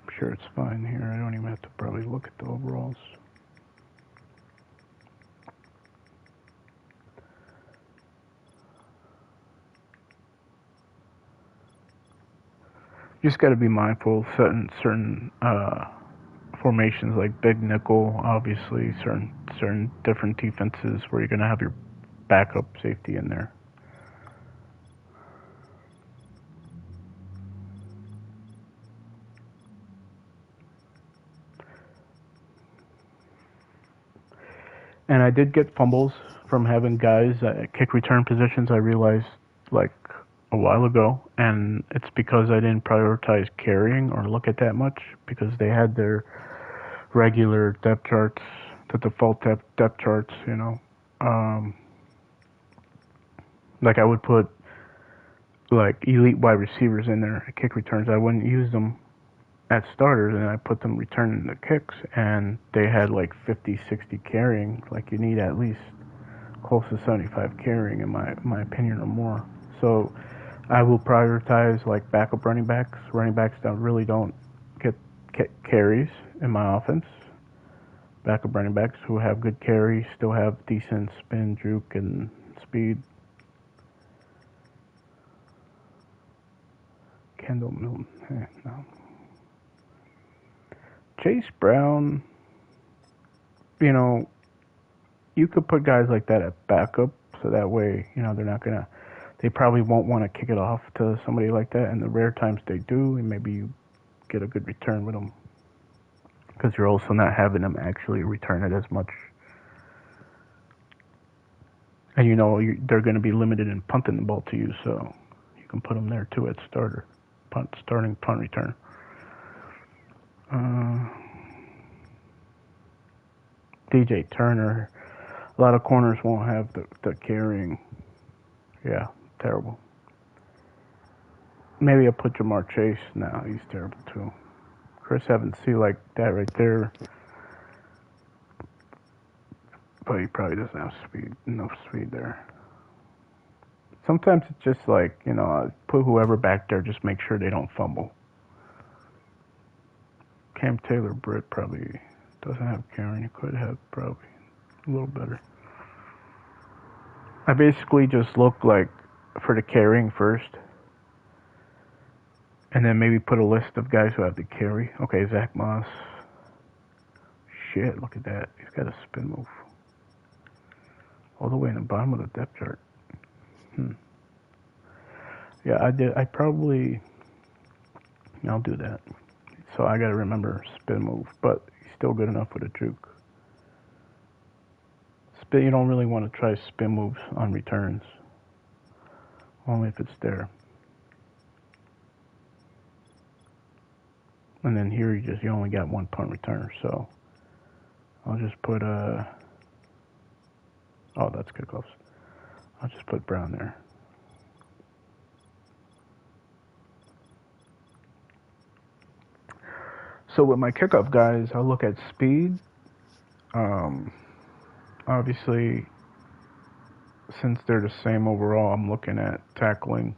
I'm sure it's fine here. I don't even have to probably look at the overalls. You just got to be mindful of certain formations, like big nickel, obviously, certain different defenses where you're going to have your backup safety in there. And I did get fumbles from having guys at kick return positions, I realized like a while ago, and it's because I didn't prioritize carrying or look at that much, because they had their regular depth charts, the default depth charts, you know. Like I would put like elite wide receivers in there at kick returns. I wouldn't use them at starters, and I put them returning the kicks, and they had like 50, 60 carrying. Like you need at least close to 75 carrying, in my opinion, or more. So I will prioritize like backup running backs that really don't get carries in my offense. Backup running backs who have good carry, still have decent spin, juke, and speed. Kendall Milton, no. Chase Brown, you know, you could put guys like that at backup, so that way, you know, they probably won't want to kick it off to somebody like that, and the rare times they do, and maybe you get a good return with them, because you're also not having them actually return it as much. And you know, they're going to be limited in punting the ball to you, so you can put them there too at starting punt return. DJ Turner, a lot of corners won't have the carrying. Yeah, terrible. Maybe I'll put Jamar Chase. No, he's terrible too. Chris Evans, see, like that right there. But he probably doesn't have enough speed there. Sometimes it's just like, you know, I put whoever back there, just make sure they don't fumble. Cam Taylor-Britt probably doesn't have carrying. He could have probably a little better. I basically just look like for the carrying first, and then maybe put a list of guys who have the carry. Okay, Zach Moss. Shit, look at that. He's got a spin move. All the way in the bottom of the depth chart. Yeah, I'll do that. So I gotta remember spin move, but he's still good enough with a juke. Spin, you don't really want to try spin moves on returns. Only if it's there. And then here you only got one punt returner, so I'll just put oh, that's kickoffs. I'll just put Brown there. So with my kickoff guys, I'll look at speed. Obviously, since they're the same overall, I'm looking at tackling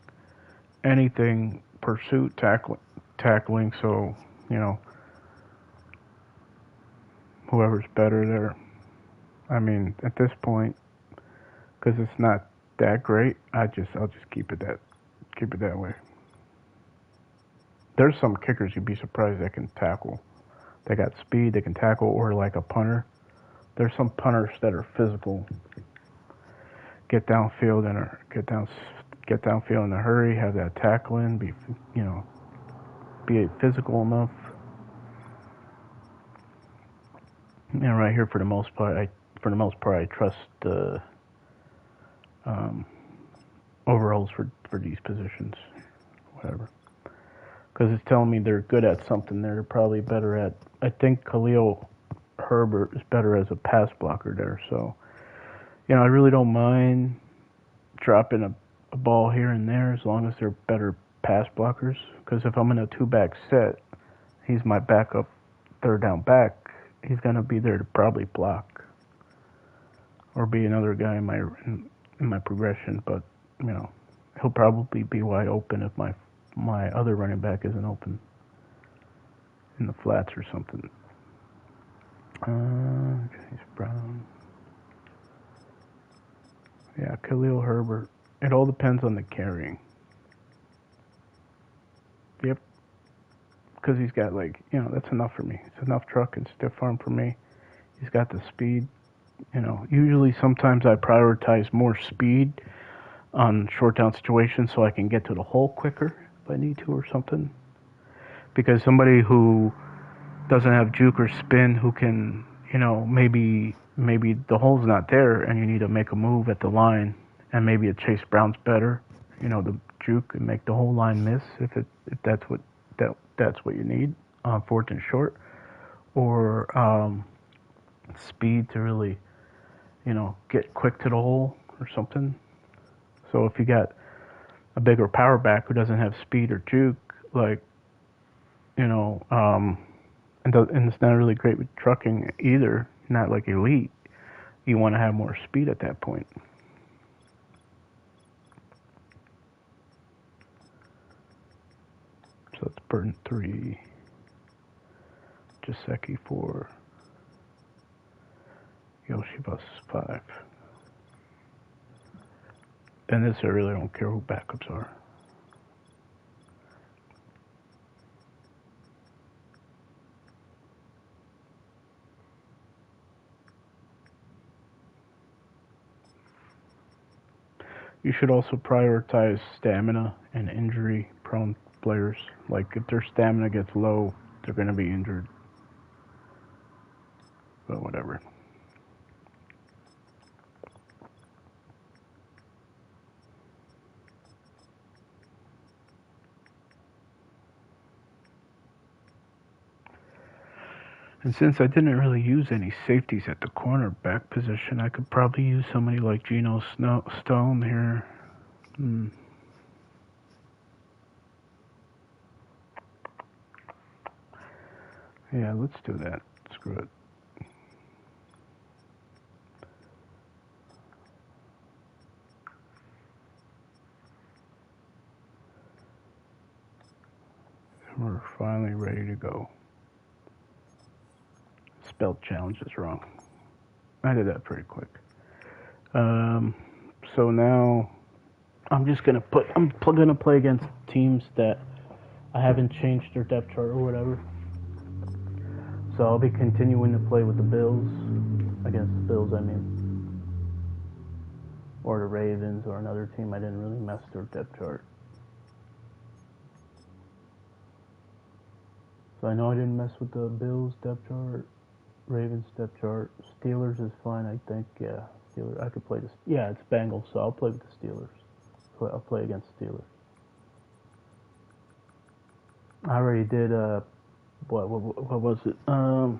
anything, pursuit, tackling. So, you know, whoever's better there. I mean, at this point, because it's not that great, I'll just keep it that way. There's some kickers you'd be surprised that can tackle. They got speed, they can tackle, or like a punter. There's some punters that are physical. Get downfield in a hurry. Have that tackling. Be physical enough. And right here, for the most part, I trust the overalls for these positions, whatever. Because it's telling me they're good at something. They're probably better at. I think Khalil Herbert is better as a pass blocker there. So, you know, I really don't mind dropping a ball here and there as long as they're better pass blockers. Because if I'm in a 2-back set, he's my backup third down back. He's gonna be there to probably block or be another guy in my progression. But you know, he'll probably be wide open if my other running back isn't open in the flats or something. He's Brown. Yeah, Khalil Herbert. It all depends on the carrying. Yep. Because he's got, like, you know, that's enough for me. It's enough truck and stiff arm for me. He's got the speed. You know, usually sometimes I prioritize more speed on short down situations so I can get to the hole quicker if I need to or something. Because somebody who doesn't have juke or spin, who can, you know, maybe the hole's not there and you need to make a move at the line, and maybe a Chase Brown's better, you know, the juke and make the whole line miss if that's what you need on fourth and short, or speed to really, you know, get quick to the hole or something. So if you got a bigger power back who doesn't have speed or juke, like, you know, and it's not really great with trucking either, not like elite, you want to have more speed at that point. So it's Burton 3, Jaceki 4, Yoshibus 5. And this I really don't care who backups are. You should also prioritize stamina and injury-prone players. Like, if their stamina gets low, they're going to be injured. But whatever. And since I didn't really use any safeties at the cornerback position, I could probably use somebody like Geno Stone here. Yeah, let's do that. Screw it. We're finally ready to go. Spelled challenge is wrong. I did that pretty quick. So now I'm gonna play against teams that I haven't changed their depth chart or whatever. So I'll be continuing to play with the Bills, against the Bills, I mean, or the Ravens, or another team I didn't really mess their depth chart. So I know I didn't mess with the Bills depth chart, Ravens depth chart. Steelers is fine, I think. Yeah, Steelers. I could play this. Yeah, it's Bengals, so I'll play with the Steelers. So I'll play against Steelers. I already did. What was it? I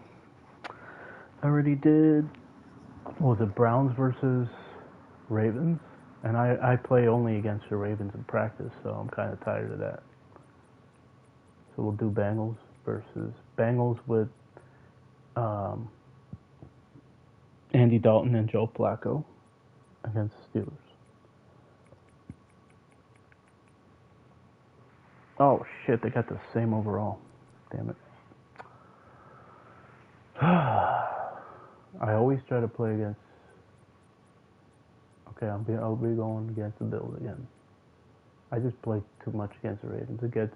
already did. What was it? Browns versus Ravens, and I play only against the Ravens in practice, so I'm kind of tired of that. So we'll do Bengals with Andy Dalton and Joe Flacco against the Steelers. Oh shit, they got the same overall. Damn it. I always try to play against. Okay, I'll be going against the Bills again. I just play too much against the Ravens. It gets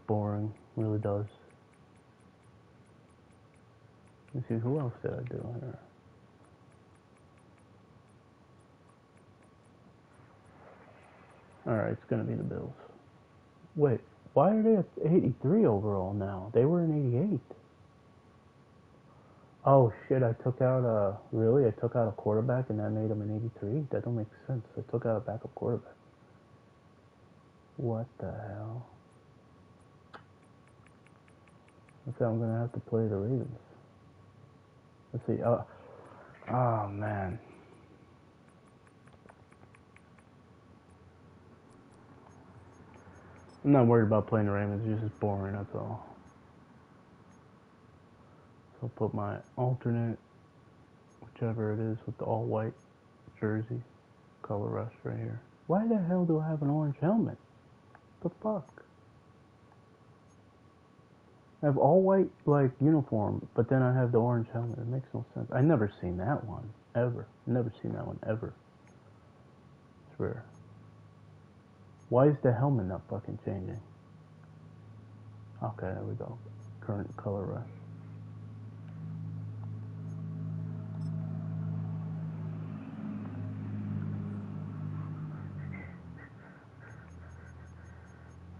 boring. It really does. Let's see, who else did I do here? Alright, it's gonna be the Bills. Wait, why are they at 83 overall now? They were in 88. Oh shit, I took out really? I took out a quarterback and that made him an 83? That don't make sense. I took out a backup quarterback. What the hell? I think I'm gonna have to play the Ravens. Let's see. Oh man. I'm not worried about playing the Ravens. It's just boring. That's all. So I'll put my alternate, whichever it is, with the all white jersey, color rush right here. Why the hell do I have an orange helmet? The fuck? I have all white like uniform, but then I have the orange helmet. It makes no sense. I never seen that one ever. Never seen that one ever. I swear. Why is the helmet not fucking changing? Okay, there we go. Current color rush.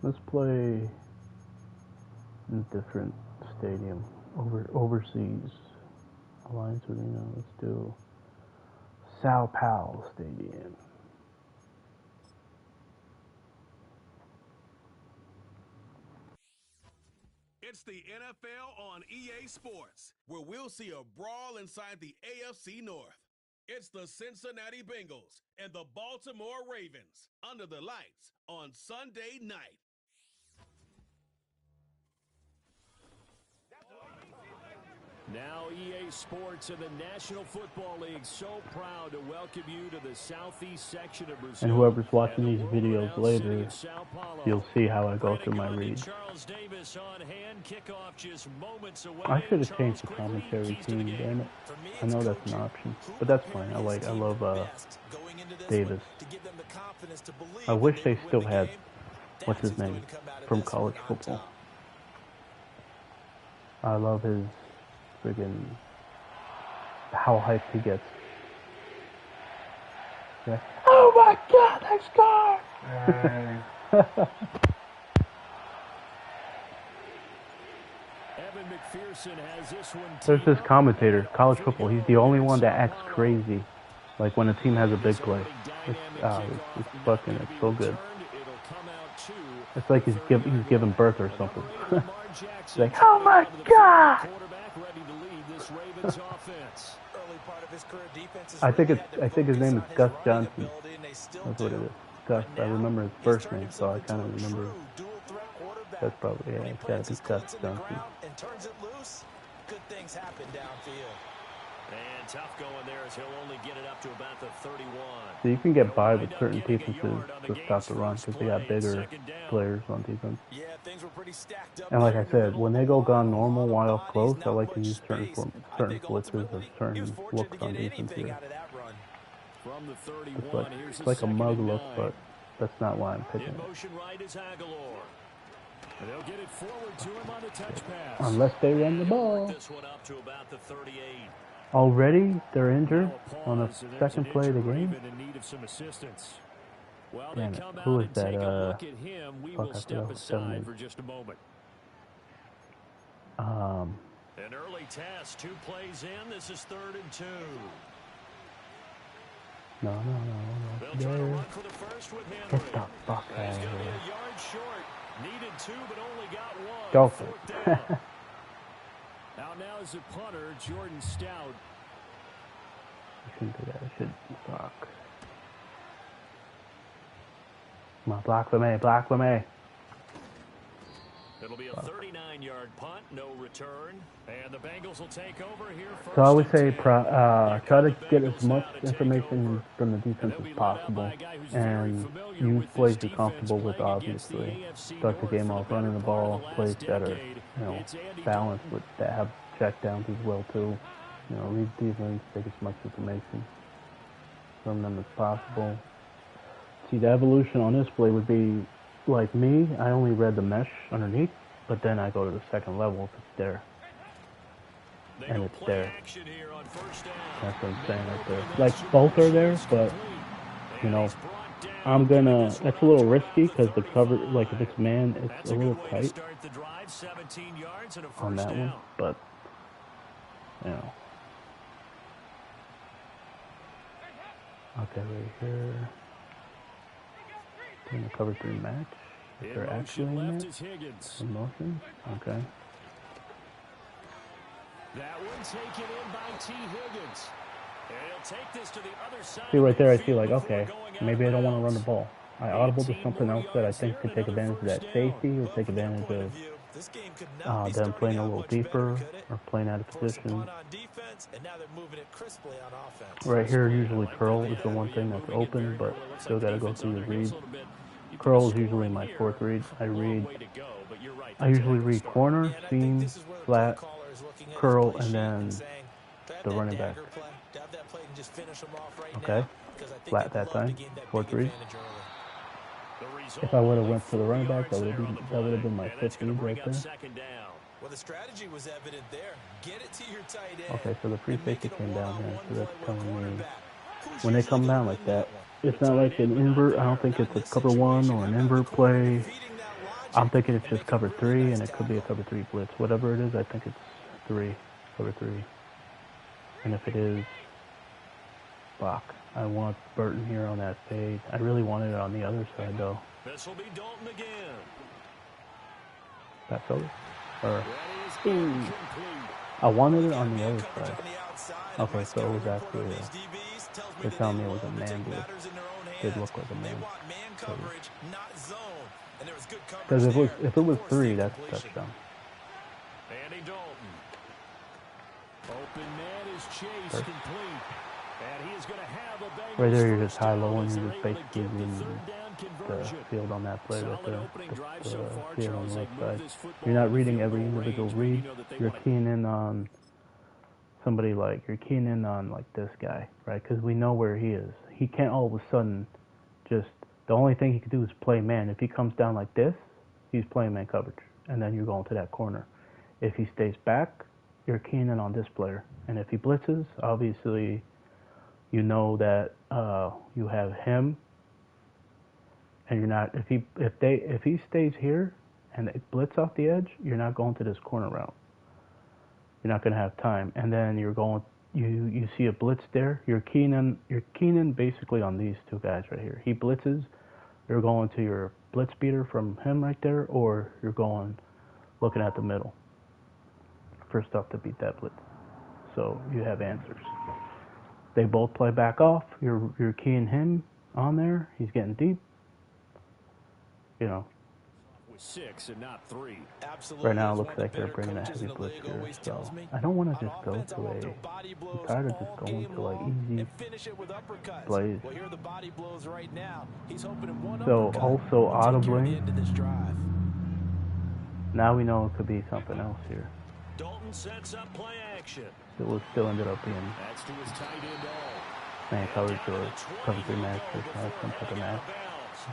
Let's play in a different stadium. Overseas. Alliance Arena. Let's do Sao Paulo Stadium. It's the NFL on EA Sports, where we'll see a brawl inside the AFC North. It's the Cincinnati Bengals and the Baltimore Ravens under the lights on Sunday night. Now EA Sports and the National Football League so proud to welcome you to the southeast section of Brazil. And whoever's watching these videos later, you'll see how I go through my read. I should have changed the commentary team, damn it. I know that's an option, but that's fine. I love Davis. I wish they still had, what's his name, from college football. I love his friggin' how hyped he gets. Yeah. Oh my god, I scored! There's this commentator, college football. He's the only one that acts crazy, like when a team has a big play. It's so good. It's like he's giving birth or something. It's like, oh my god! I think his name is Gus Johnson. That's what it is. Gus. I remember his first name, so I kind of remember. That's probably, yeah, it's gotta be Gus Johnson. Good things happen downfield. And tough going there as he'll only get it up to about the 31. So you can get by with certain defenses to stop the run because they got bigger players on defense. Yeah, things were pretty stacked up. And like I said, when they go gone normal while close, I like to use certain blitzes or certain looks on defense here. It's like a mug look, but that's not why I'm picking it. They'll get it forward to him on the touch pass. Unless they run the ball. Already, they're injured on the second play of the game. Damn it. Who is that? Fuck, I forgot his name. An early test, 2 plays in. This is 3rd and 2. No. They'll try to run for the first with him. Get the fuck out of here. A yard short. Needed 2, but only got 1. Go for it. Out now is the punter, Jordan Stout. I shouldn't do that. I should block. Come on, block for me. It'll be a 39 9-yard punt, no return. And the Bengals will take over here first. So I would say and 10. try to get as much now to take information over. from the defense And they'll as be led out by possible, a guy who's very and familiar use with plays this you're defense comfortable with. playing against the Obviously, AFC start the North game for the off running better the part of ball, the plays last that are decade. balanced Andy with Dalton. that have checkdowns as well too. Read defense, take as much information from them as possible. See, the evolution on this play would be like me. I only read the mesh underneath, but then I go to the second level if it's there. And it's there. That's what I'm saying right there. Like, both are there, but, I'm gonna, that's a little risky because the cover, like, if it's man, it's a little tight on that one, but, Okay, right here. Doing a cover 3 match. If they're actually in it. In motion. Okay. That one taken in by T. Higgins. And he'll take this to the other side. See right there, I see like, okay, maybe I don't want to run the ball. I audible to something else that I think could take advantage of that safety or take advantage of them playing a little deeper or playing out of position. Right here, usually curl is the one thing that's open, but still got to go through the read. Curl is usually my fourth read. I usually read corner, seam, flat, curl, and then the running back. Okay, flat that time, fourth read. If I would have went for the running back, that would have been my fifth read right there. Well, the strategy was evident there. Get it to your tight end. Okay, so the free safety came down here, so that's telling me when they come down like that, it's not like an invert. I don't think it's a cover 1 or an invert play. I'm thinking it's just cover 3, and it could be a cover 3 blitz. Whatever it is, I think it's cover 3. And if it is, block. I want Burton here on that fade. I really wanted it on the other side, though. This will be Dalton again. That's over. I wanted it on the other side. Okay, so it was actually they're telling me it was a man blitz. It did look like a man. Because if it was 3, that's a touchdown. Andy Dalton. Open man is chased complete. And he is going to have a Bengals right there, you're just high-low, and you're just basically using the field on that play right there. The field on the left side. You're not reading every individual read. You're keying in on somebody like, you're keying in on like this guy, right? Because we know where he is. He can't all of a sudden just, the only thing he can do is play man. If he comes down like this, he's playing man coverage. And then you're going to that corner. If he stays back, you're keying in on this player. And if he blitzes, obviously, you know that you have him, and you're not. If he stays here and they blitz off the edge, you're not going to this corner route. You're not going to have time, and then you're going. You see a blitz there. You're keying in basically on these two guys right here. He blitzes, you're going to your blitz beater from him right there, or you're going looking at the middle for stuff to beat that blitz. So you have answers. They both play back off. You're keying him on there. He's getting deep. With 6 and not 3. Right now it looks like they're bringing a heavy blitz here. So I don't want to just go to I'm tired of just going to like easy plays. So also audibly. Now we know it could be something else here. Dalton sets up play action. It was still ended up being That's to his tight end man coverage or cover 3 match or some type of match.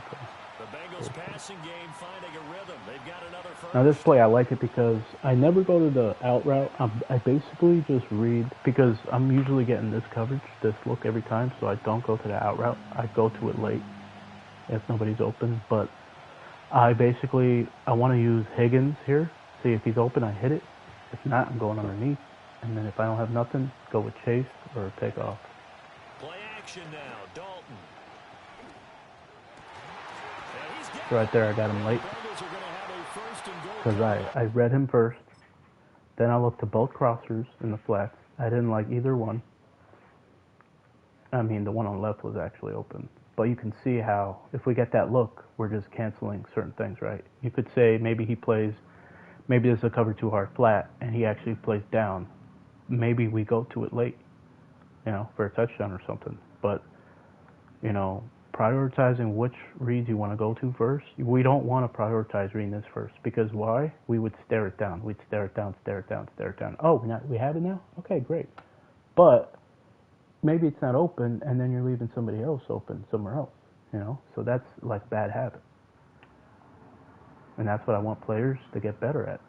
Okay. The Bengals passing game finding a rhythm. They've got another first. Now this play I like it because I never go to the out route. I basically just read because I'm usually getting this coverage, this look every time, so I don't go to the out route. I go to it late if nobody's open, but I want to use Higgins here. See if he's open, I hit it. If not, I'm going underneath. And then if I don't have nothing, go with chase or take off. Play action now, Dalton. So right there, I got him late. Because I read him first. Then I looked to both crossers in the flats. I didn't like either one. I mean, the one on the left was actually open. But you can see how, if we get that look, we're just canceling certain things, right? You could say maybe he plays maybe this is a cover 2 hard flat, and he actually plays down. Maybe we go to it late, for a touchdown or something. But, prioritizing which reads you want to go to first, we don't want to prioritize reading this first. Because why? We would stare it down. We'd stare it down, stare it down, stare it down. Oh, we have it now? Okay, great. But maybe it's not open, and then you're leaving somebody else open somewhere else, So that's like bad habit. And that's what I want players to get better at.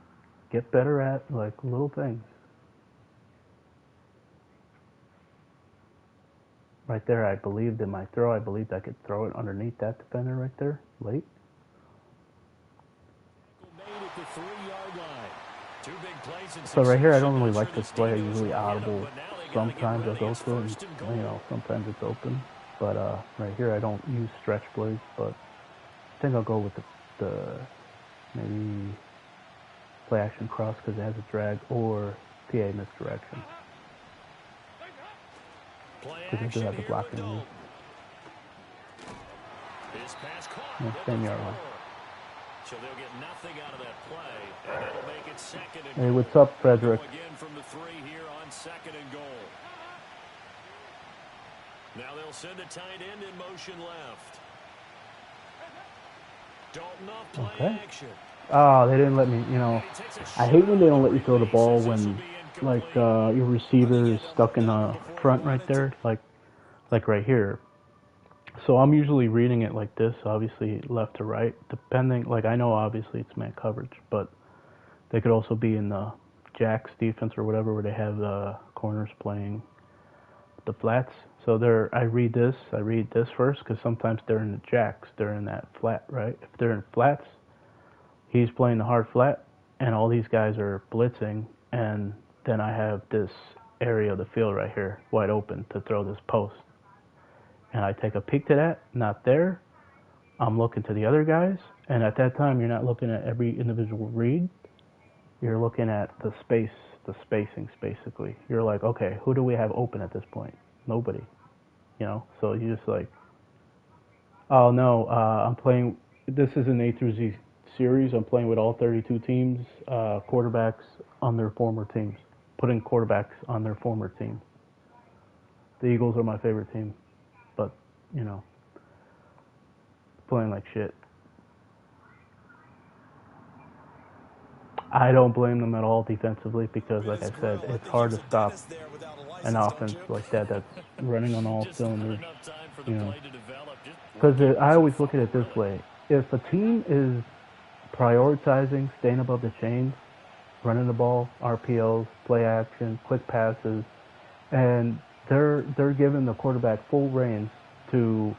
Get better at, like, little things. Right there, I believed in my throw. I believed I could throw it underneath that defender right there, late. So right here, I don't really like this play. I usually audible. Sometimes I'll go to it, and, sometimes it's open. But right here, I don't use stretch plays. But I think I'll go with the maybe play action cross because it has a drag, or PA misdirection. Because I do have the blocking in. Same yard line. So they'll get nothing out of that play, and that'll make it second and hey, what's up, Frederick? again from the 3 here on second and goal. Now they'll send a tight end in motion left. Dalton off play action. Oh, they didn't let me, I hate when they don't let you throw the ball when, like, your receiver is stuck in the front right there, like right here. So I'm usually reading it like this, obviously left to right, depending, like I know obviously it's man coverage, but they could also be in the jacks defense or whatever where they have the corners playing the flats. So I read this first because sometimes they're in the jacks, they're in that flat, right? If they're in flats, he's playing the hard flat and all these guys are blitzing, and then I have this area of the field right here wide open to throw this post. And I take a peek to that, not there. I'm looking to the other guys, and at that time, you're not looking at every individual read. You're looking at the spacings, basically. You're like, okay, who do we have open at this point? Nobody, So you just like, oh no, I'm playing. This is an A through Z series. I'm playing with all 32 teams, quarterbacks on their former teams, putting quarterbacks on their former teams. The Eagles are my favorite team. But, playing like shit. I don't blame them at all defensively because, like I said, it's hard to stop an offense like that that's running on all cylinders, Because I always look at it this way. If a team is prioritizing staying above the chains, running the ball, RPOs, play action, quick passes, and they're giving the quarterback full reins to,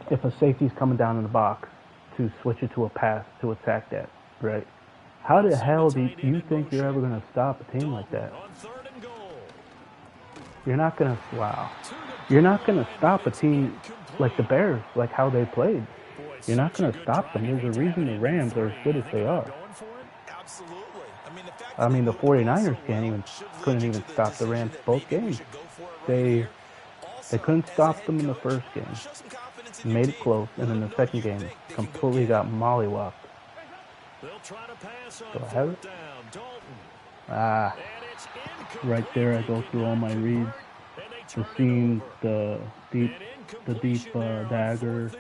if a safety's coming down in the box, to switch it to a pass to attack that, right? How the hell do you think you're ever going to stop a team like that? You're not going to, You're not going to stop a team like the Bears, like how they played. You're not going to stop them. There's a reason the Rams are as good as they are. I mean, the 49ers couldn't even stop the Rams both games. They couldn't stop them in the first game. Made it close, and in the second game, completely got mollywopped. Do I have it? Right there I go through all my reads. The seams, the deep dagger,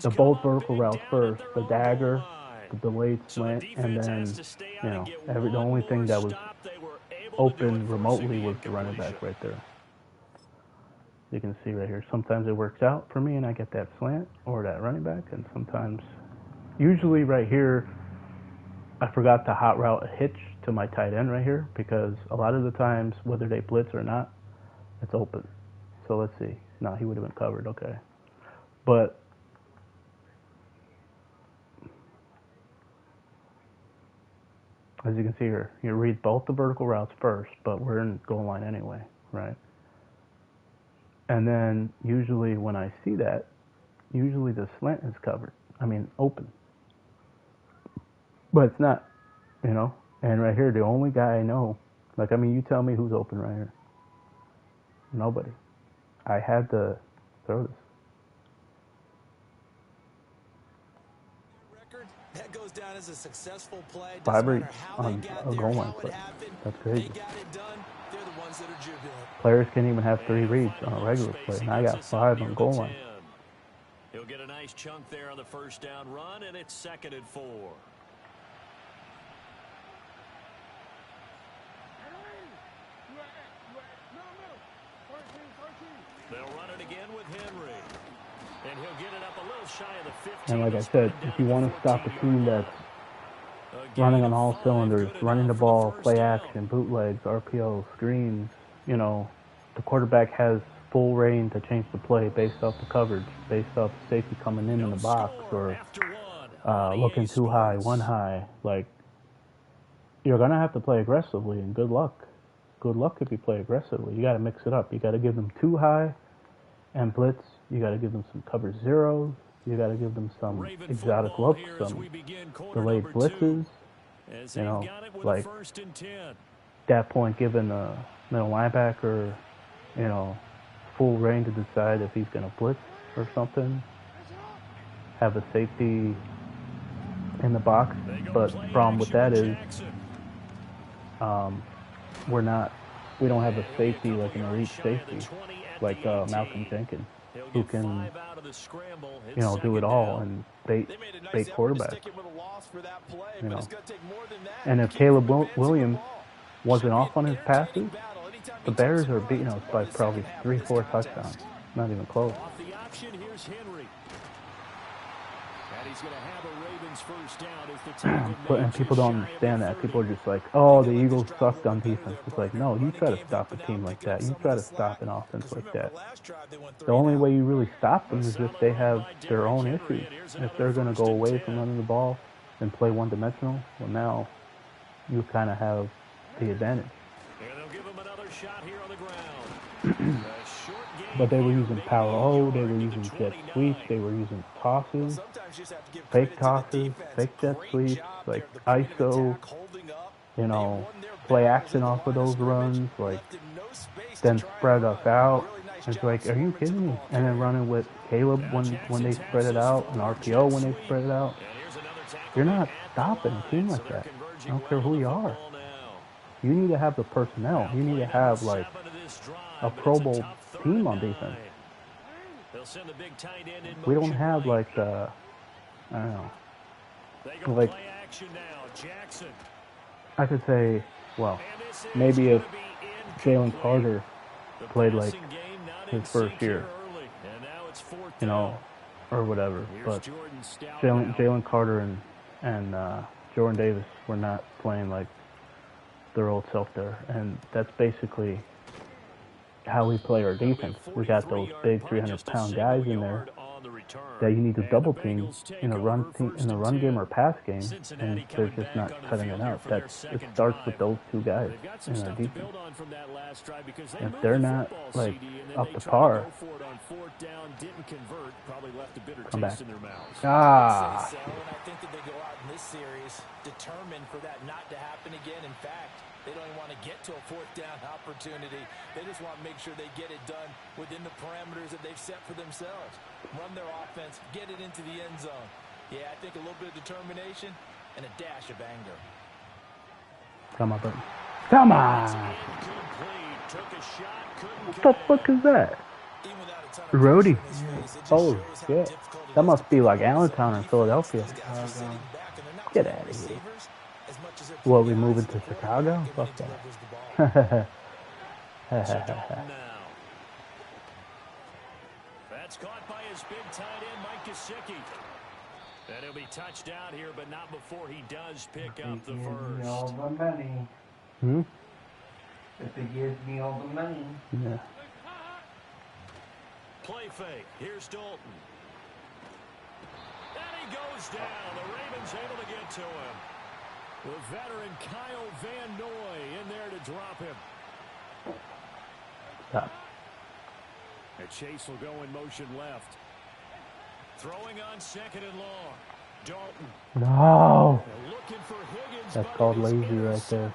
the both vertical routes first, the dagger, the delayed slant, and then, the only thing that was open remotely was the running back right there. You can see right here, sometimes it works out for me and I get that slant or that running back, and sometimes, usually right here, I forgot to hot route a hitch to my tight end right here because a lot of the times, whether they blitz or not, it's open. So let's see. No, he would have been covered, okay. But as you can see here, you read both the vertical routes first, but we're in goal line anyway, right? And then usually when I see that, usually the slant is covered. I mean, open. But it's not, And right here, the only guy I know, you tell me who's open right here. Nobody. I had to throw this. record, that goes down as a successful play. 5 Doesn't reads matter how on they got a there, goal line how play. it happened. That's They crazy. got it done. They're the ones that are jubilant. Players can't even have 3 reads on a regular play, and I got 5 on goal line. He'll get a nice chunk there on the first down run, and it's 2nd and 4. They'll run it again with Henry. And he'll get it up a little shy of the 15. And like I said, if you want to stop a team that's running on all cylinders, running the ball, play action, bootlegs, RPO, screens, you know, the quarterback has full reign to change the play based off the coverage, based off the safety coming in the box, or looking too high, 1 high. Like, you're going to have to play aggressively, and good luck. Good luck if you play aggressively. You got to mix it up. You got to give them 2 high and blitz. You got to give them some cover zeros. You got to give them some exotic looks, some delayed blitzes. You know, like that point, giving a middle linebacker, you know, full reign to decide if he's going to blitz or something. Have a safety in the box, but the problem with that is we don't have a safety, like an elite safety, like Malcolm Jenkins, who can, you know, do it all and bait quarterbacks. You know, and if Caleb Williams wasn't off on his passes, the Bears are beating us by probably 3-4 touchdowns. Not even close. And people don't understand that. People are just like, oh, the Eagles sucked on defense. It's like, no, you try to stop a team like that. You try to stop an offense like that. The only way you really stop them is if they have their own issues. If they're going to go away from running the ball and play one-dimensional, well, now you kind of have the advantage. But they were using power O, they were using jet sweeps, they were using tosses, fake jet sweeps, like ISO, you know, play action off of those runs, like, then spread us out. It's like, are you kidding me? And then running with Caleb when they spread it out, and RPO when they spread it out. You're not stopping a team like that. I don't care who you are. You need to have the personnel. You need to have, like, a Pro Bowl team on defense. We don't have, like, I don't know. Like, I could say, well, maybe if Jalen Carter played, like, his first year, you know, or whatever. But Jalen Carter and Jordan Davis were not playing like their old self there, and that's basically how we play our defense. We got those big 300-pound guys in there that you need to double team in a run game or pass game, and they're just not cutting it out. It starts with those 2 guys in our defense. If they're not, like, up to par, come back. I think that they go out in this series determined for that not to happen again. In fact, they don't even want to get to a 4th down opportunity. They just want to make sure they get it done within the parameters that they've set for themselves. Run their offense, get it into the end zone. Yeah, I think a little bit of determination and a dash of anger. Come on, buddy. Come on! What the fuck is that? Roadie. Oh, shit. That must be like Allentown in Philadelphia. Get out of here. What, we moving to Chicago? Fuck that. That's caught by his big tight end, Mike Gesicki. And he'll be touched out here, but not before he does pick up the first. All the money. If he gives me all the money. Yeah. Play fake. Here's Dalton. And he goes down. The Ravens able to get to him. The veteran Kyle Van Noy in there to drop him. Stop. And Chase will go in motion left. Throwing on 2nd and long. Dalton. No. Looking for Higgins, that's called lazy right there.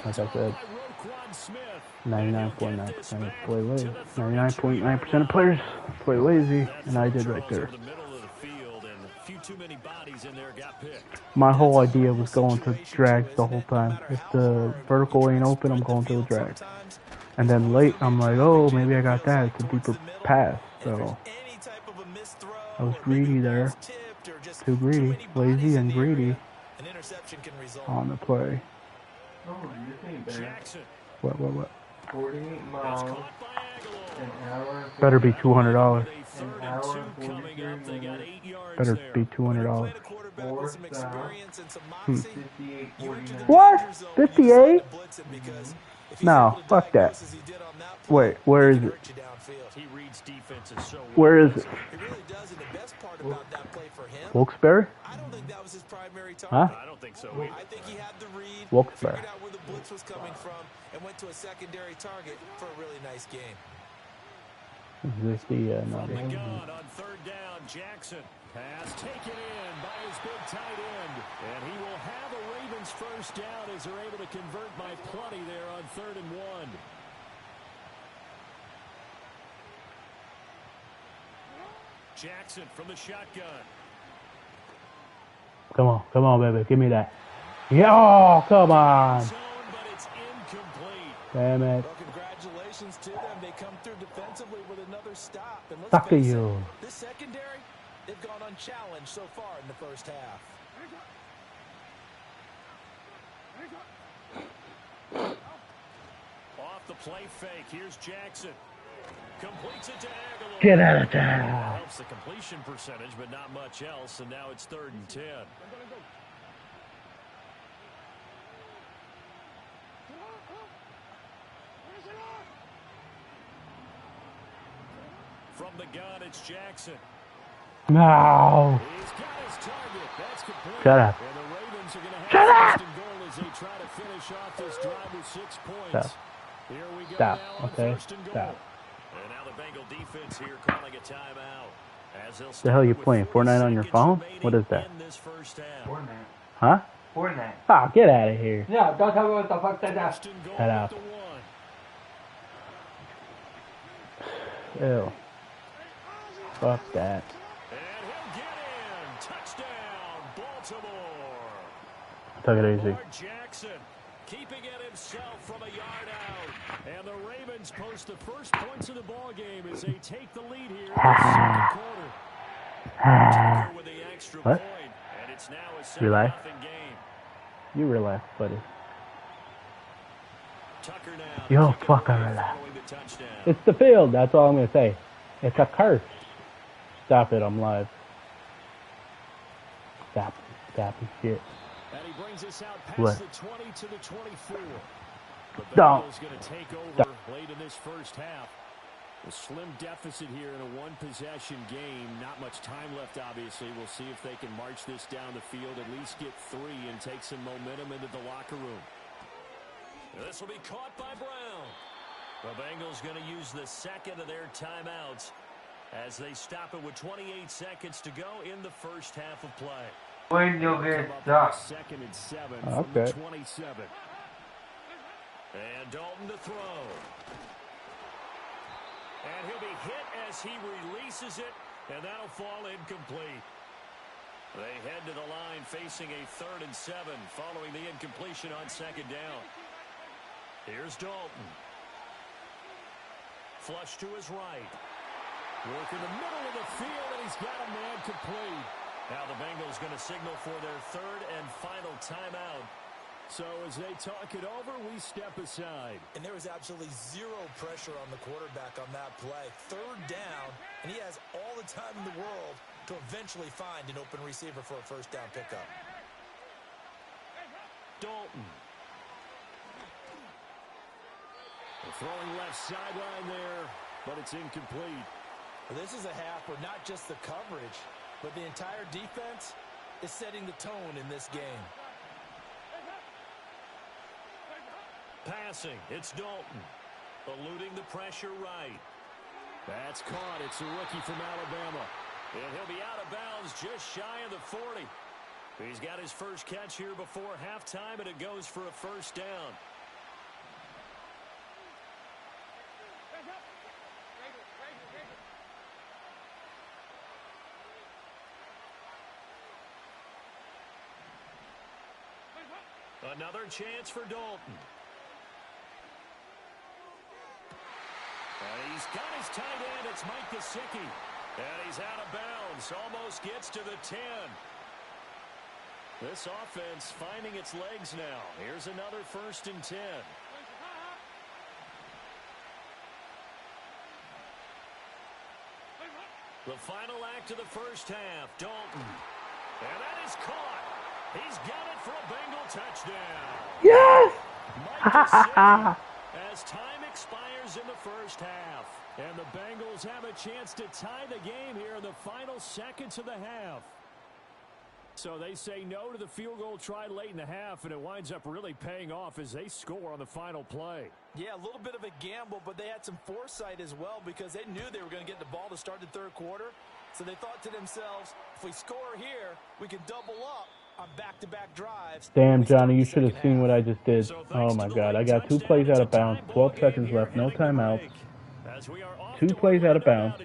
Like I said, 99.9% play lazy. 99.9% of players play lazy, and I did right there. few too many bodies in there got picked. My whole idea was going to drags the whole time. If the vertical ain't open, I'm going to the drag. And then late, I'm like, oh, maybe I got that. It's a deeper pass. So I was greedy there. Too greedy. Lazy and greedy on the play. Oh, this ain't bad. Jackson. What? 48 miles, an hour and Better be 40, $200. Third and two coming up. They got 8 yards Better there. be $200. fourth down, 58, 49. What? 58? No, fuck that. Wait, where is it? He reads defenses so well. Where is it? He really does, and the best part about that play for him, Wilkes-Barre? I don't think that was his primary target. Huh? I don't think so either. I think he had the read, Wilkes-Barre. figured out where the blitz was coming from, and went to a secondary target for a really nice game. Is this the, no, From this the isn't. gun on third down, Jackson. Pass taken in by his big tight end. And he will have a Ravens first down as they're able to convert by plenty there on 3rd and 1. Jackson from the shotgun. Come on, baby. Give me that. Yeah, oh, come on. Zone, but it's incomplete. Damn it. Well, congratulations to them. They come through defensively with another stop. And let's Fuck face it, you. this secondary, they've gone unchallenged so far in the first half. Off the play fake. Here's Jackson. Completes it to Aguilar. Get out of That town. helps the completion percentage, but not much else. And now it's 3rd and 10. From the gun, it's Jackson. No. He's got his target. That's complete. Shut up. And the Ravens are going to have Shut up. first and goal as they try to finish off this drive with 6 points. Stop. Here we go Stop, now on okay? 1st and goal. Stop. And now the Bengal defense here calling a timeout. As they'll The hell you start playing? with 40 Fortnite on your seconds phone? remaining What is that? in this first half. Fortnite. Huh? Fortnite. Ah, get out of here. Yeah, don't tell me what the fuck that is. First and goal Head at out. the 1. Ew. Fuck that. And he'll get in. Touchdown, Baltimore. Take it easy. Lamar Jackson keeping it himself from a yard out. And the Ravens post the first points of the ball game as they take the lead here in the second quarter. Tucker with the extra What? point, and it's now a 7-0 Relax. game. You relax, buddy. Tucker now Yo, kicking fuck, I away relax. following the touchdown. It's the field. That's all I'm going to say. It's a curse. Stop it. I'm live. Stop it. Stop it. Shit. And he brings us out past What? the 20 to the 24. The Don't. Bengals going to take over Don't. late in this first half. A slim deficit here in a one-possession game. Not much time left, obviously. We'll see if they can march this down the field, at least get 3 and take some momentum into the locker room. This will be caught by Brown. The Bengals going to use the second of their timeouts as they stop it with 28 seconds to go in the first half of play. When you'll get Come up with stuck. 2nd and 7 Oh, from the okay. 27. And Dalton to throw. And he'll be hit as he releases it, and that'll fall incomplete. They head to the line facing a 3rd and 7 following the incompletion on 2nd down. Here's Dalton. Flush to his right. Work in the middle of the field, and he's got a man complete. Now the Bengals going to signal for their 3rd and final timeout. So as they talk it over, we step aside. And there was absolutely zero pressure on the quarterback on that play. 3rd down, and he has all the time in the world to eventually find an open receiver for a first down pickup. Dalton. The throwing left sideline there, but it's incomplete. Well, this is a half where not just the coverage, but the entire defense is setting the tone in this game. Passing, it's Dalton. Eluding the pressure right. That's caught. It's a rookie from Alabama. And he'll be out of bounds just shy of the 40. He's got his first catch here before halftime, and it goes for a first down. Another chance for Dalton. And he's got his tight end. It's Mike Gesicki. And he's out of bounds. Almost gets to the 10. This offense finding its legs now. Here's another 1st and 10. The final act of the first half. Dalton. And that is caught. He's got it for a Bengal touchdown. Yes! Mike Gesicki, as time expires in the first half. And the Bengals have a chance to tie the game here in the final seconds of the half. So they say no to the field goal try late in the half, and it winds up really paying off as they score on the final play. Yeah, a little bit of a gamble, but they had some foresight as well because they knew they were going to get the ball to start the third quarter. So they thought to themselves, if we score here, we can double up on back-to-back drives. Damn, Johnny, you should have seen what I just did. Oh, my God. I got 2 plays out of bounds, 12 seconds left, no timeouts. 2 plays out of bounds.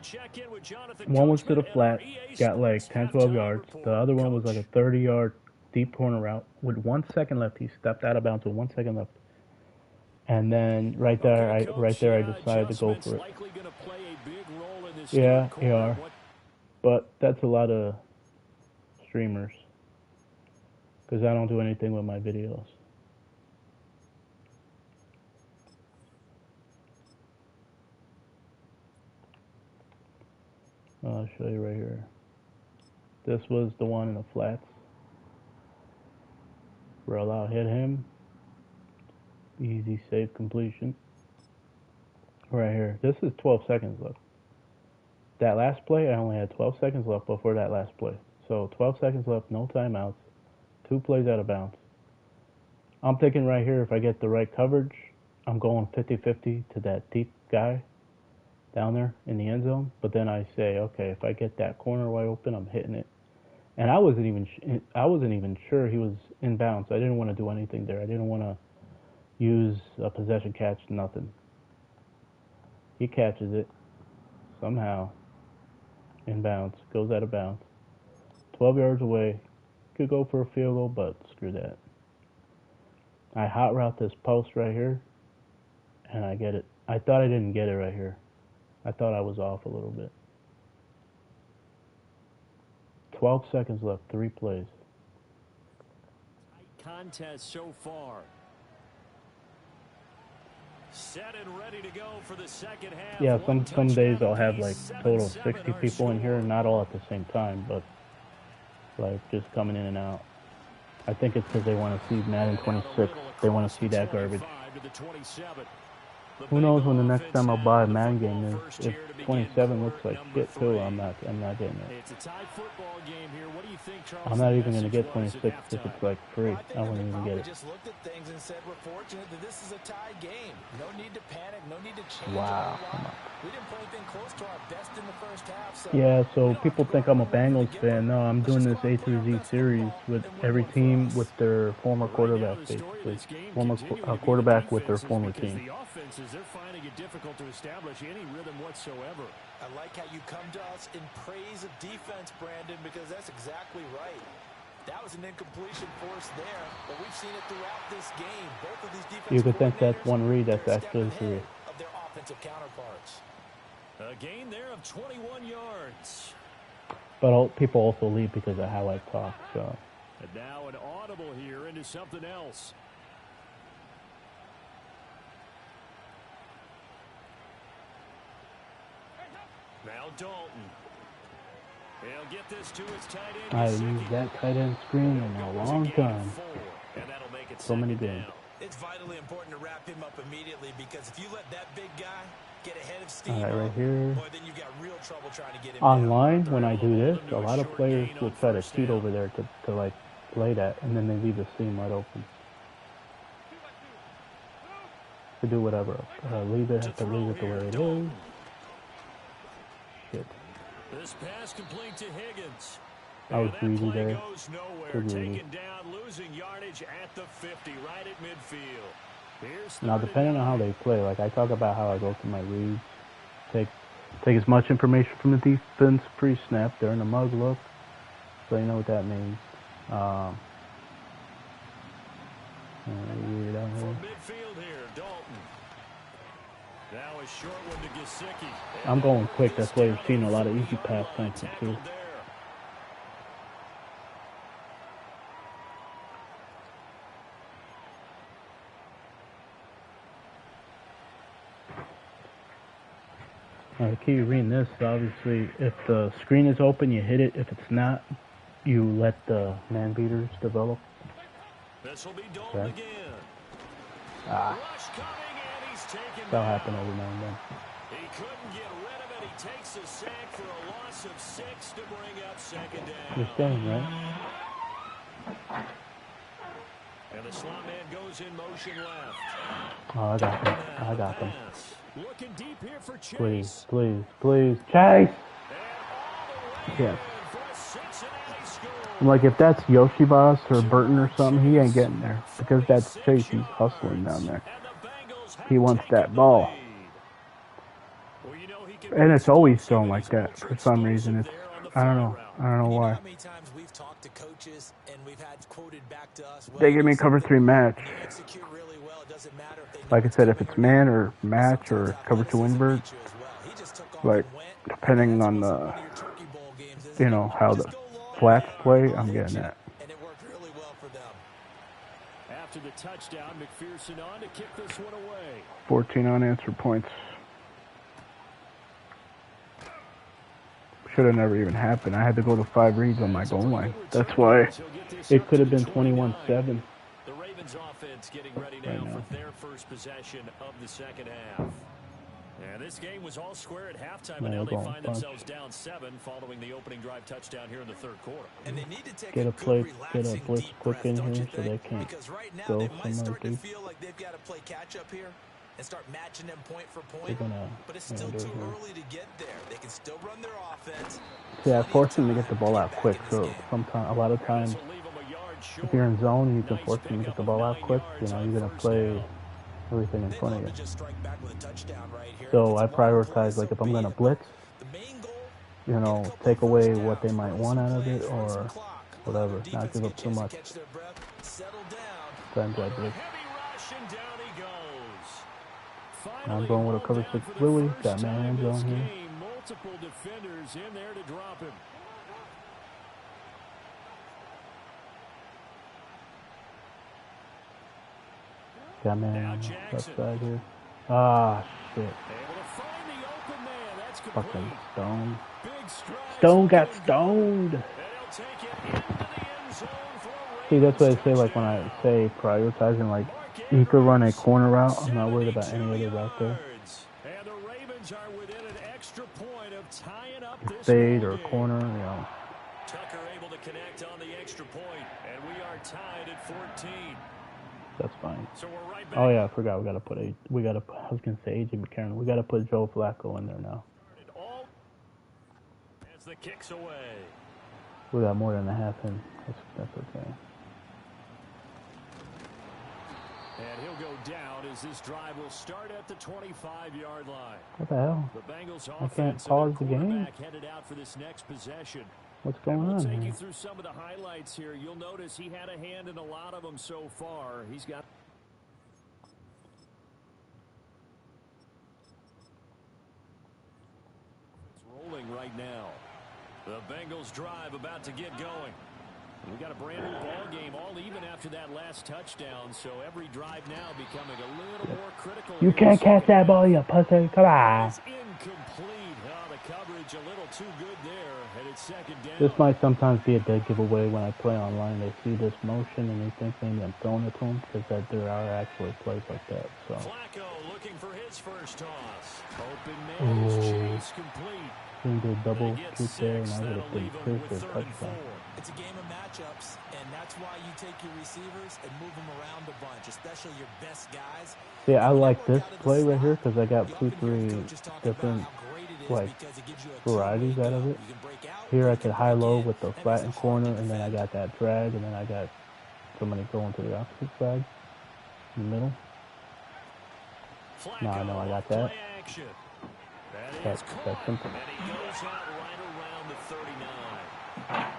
One was to the flat, got like 10, 12 yards. The other one was like a 30-yard deep corner route. With 1 second left, he stepped out of bounds with 1 second left. And then right there, I decided to go for it. Yeah, they are. But that's a lot of streamers. Because I don't do anything with my videos. I'll show you right here. This was the one in the flats. Roll out, hit him. Easy, safe completion. Right here. This is 12 seconds left. That last play, I only had 12 seconds left before that last play. So 12 seconds left, no timeouts. 2 plays out of bounds. I'm thinking right here, if I get the right coverage, I'm going 50-50 to that deep guy down there in the end zone. But then I say, okay, if I get that corner wide open, I'm hitting it. And I wasn't even sure he was in bounds. I didn't want to do anything there. I didn't want to use a possession catch, nothing. He catches it somehow in bounds, goes out of bounds. 12 yards away. Could go for a field goal, but screw that. I hot route this post right here, and I get it. I thought I didn't get it right here. I thought I was off a little bit. 12 seconds left, 3 plays. Contest so far. Set and ready to go for the second half. Yeah, some days I'll have like total 60 people in here, not all at the same time, but like just coming in and out. I think it's because they want to see Madden 26. They want to see that garbage. Who knows when the next time I'll buy a Madden game is? If 27 looks like shit too, I'm not getting it. It's a tie football game here. What do you think, Charles? I'm not even going to get 26 if it's like free. I wouldn't even get it. Just looked at things and said we're fortunate that this is a tie game. No need to panic, no need to change. Wow. We didn't play anything close to our best in the first half. So yeah, so people think I'm a Bengals fan. No, I'm doing this A through Z series with every team with their former quarterback, basically. Former quarterback with their former team. They're finding it difficult to establish any rhythm whatsoever. I like how you come to us in praise of defense, Brandon, because that's exactly right. That was an incompletion force there, but we've seen it throughout this game. Both of these defensive you could think that's one read, that's actually 3. Of their offensive counterparts. A gain there of 21 yards. But people also leave because of how I talk. So. And now an audible here into something else. Now Dalton. He'll get this to his tight end. I haven't used that tight end screen in a long time. And that'll make it so many games. It's vitally important to wrap him up immediately because if you let that big guy get ahead of steam, right here. boy, then you've got real trouble trying to get him online, when I do this, a lot of players will try to cheat over there to like play that, and then they leave the seam wide open. To do whatever. Leave it, have to leave it the way it is. Shit. This pass complete to Higgins. I was greedy there. Goes nowhere. Taken down, losing yardage at the 50, right at midfield. Now, depending on how they play, like I talk about how I go through my reads, take as much information from the defense pre-snap during the mug look, so you know what that means. Weird out From here. midfield here, Dalton. Now a short one to Gesicki. I'm going quick. That's why you're seeing a lot of easy pass tension too. The key to reading this, obviously, if the screen is open, you hit it. If it's not, you let the man beaters develop. This will be Dalton Okay. again. Ah, Rush coming, and he's taken that'll down. happen every now and then. He couldn't get rid of it. He takes a sack for a loss of 6 to bring up second down. You're staying, right? And the slot man goes in motion left. Oh, I got them. I got them. Pass. Looking deep here for Chase. Please, please, please. Chase! Yes. For a Cincinnati score. I'm like, if that's Yoshi Boss or Burton or something, he ain't getting there. Because that's Chase. He's hustling down there. He wants that ball. And it's always thrown like that for some reason. It's, I don't know. I don't know why. They give me a cover 3 match. Like I said, if it's man or match or cover 2 invert, like depending on the, you know, how the flats play, I'm getting that. After the touchdown, McPherson on to kick this one away. 14 unanswered points. Should have never even happened. I had to go to 5 reads on my goal line. That's why it could have been 21-7. The Ravens offense getting ready now for their first possession of the second half. And this game was all square at halftime, but now they find themselves down 7 following the opening drive touchdown here in the third quarter. And they need to take Get a good, blitz quick in here so they can't because right now go they might somewhere start to deep. feel like they've got to play catch up here and start matching them point for point. They're gonna, but it's still too early to get there. They can still run their offense. Yeah, I force them to get the ball out quick. So sometimes, a lot of times, if you're in zone and you can force them to get the ball out quick, you know, you're gonna play everything in front of you. So I prioritize, like, if I'm gonna blitz, you know, take away what they might want out of it or whatever, not give up too much. Times I blitz. I'm going with a cover 6 Louis. Got man in zone here. Multiple defenders in there to drop him. Got man on the left side here. Ah, shit. Fucking Stone. Stone got stoned. See, that's what I say, like, when I say prioritizing, like, he could run a corner route. I'm not worried about any other route there. And the Ravens are within an extra point of tying up this fade or corner, you know. Tucker able to connect on the extra point, and we are tied at 14. That's fine. So we're right back. Oh yeah, I forgot. I was gonna say AJ McCarron. We gotta put Joe Flacco in there now. As the kicks away. We got more than a half in. That's okay. And he'll go down as this drive will start at the 25-yard line. What the hell? The Bengals I can't pause the game. Headed out for this next possession. What's going on We'll take here? you through some of the highlights here. You'll notice he had a hand in a lot of them so far. He's got. It's rolling right now. The Bengals drive about to get going. We got a brand new ball game, all even after that last touchdown. So every drive now becoming a little more critical. You can't catch that ball, you pussy. Come on. It's incomplete. Oh, the coverage a little too good there, and it's second down. This might sometimes be a dead giveaway when I play online. They see this motion and they think maybe I'm throwing it to them because there are actually plays like that. So. Flacco looking for his first toss. Open man is Chase complete. Going to do a double shoot there, and I would have been clear for a touchdown. It's a game of matchups, and that's why you take your receivers and move them around a bunch, especially your best guys. Yeah, I like this play right here because I got 2-3 different, like, varieties out of it. Here I could high-low with the flattened corner, and then I got that drag, and then I got somebody going to the opposite side in the middle. Now I know I got that. That's simple. And he goes out right around the 39.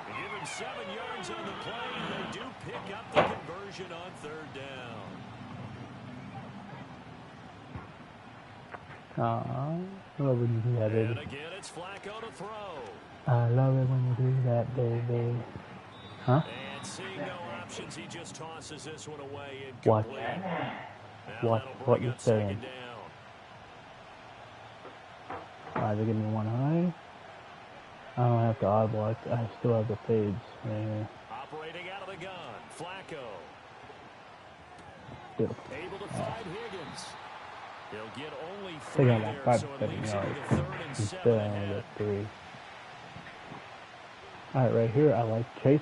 Give him 7 yards on the play, and they do pick up the conversion on 3rd down. I love when you do that, baby. And again, it's Flacco to throw. I love it when you do that, baby. Huh? And seeing no options, he just tosses this one away What? incomplete. What you saying? Alright, they give me one high. I don't have to eyeball. I still have the fades right here. Operating out of the gun, Flacco. Beautiful. Able to find Higgins. He'll get only They 3 got there, like 5 so to it 7 leaves yards. him with a 3rd and 7 Instead, I only ahead. got 3. Alright, right here, I like Chase.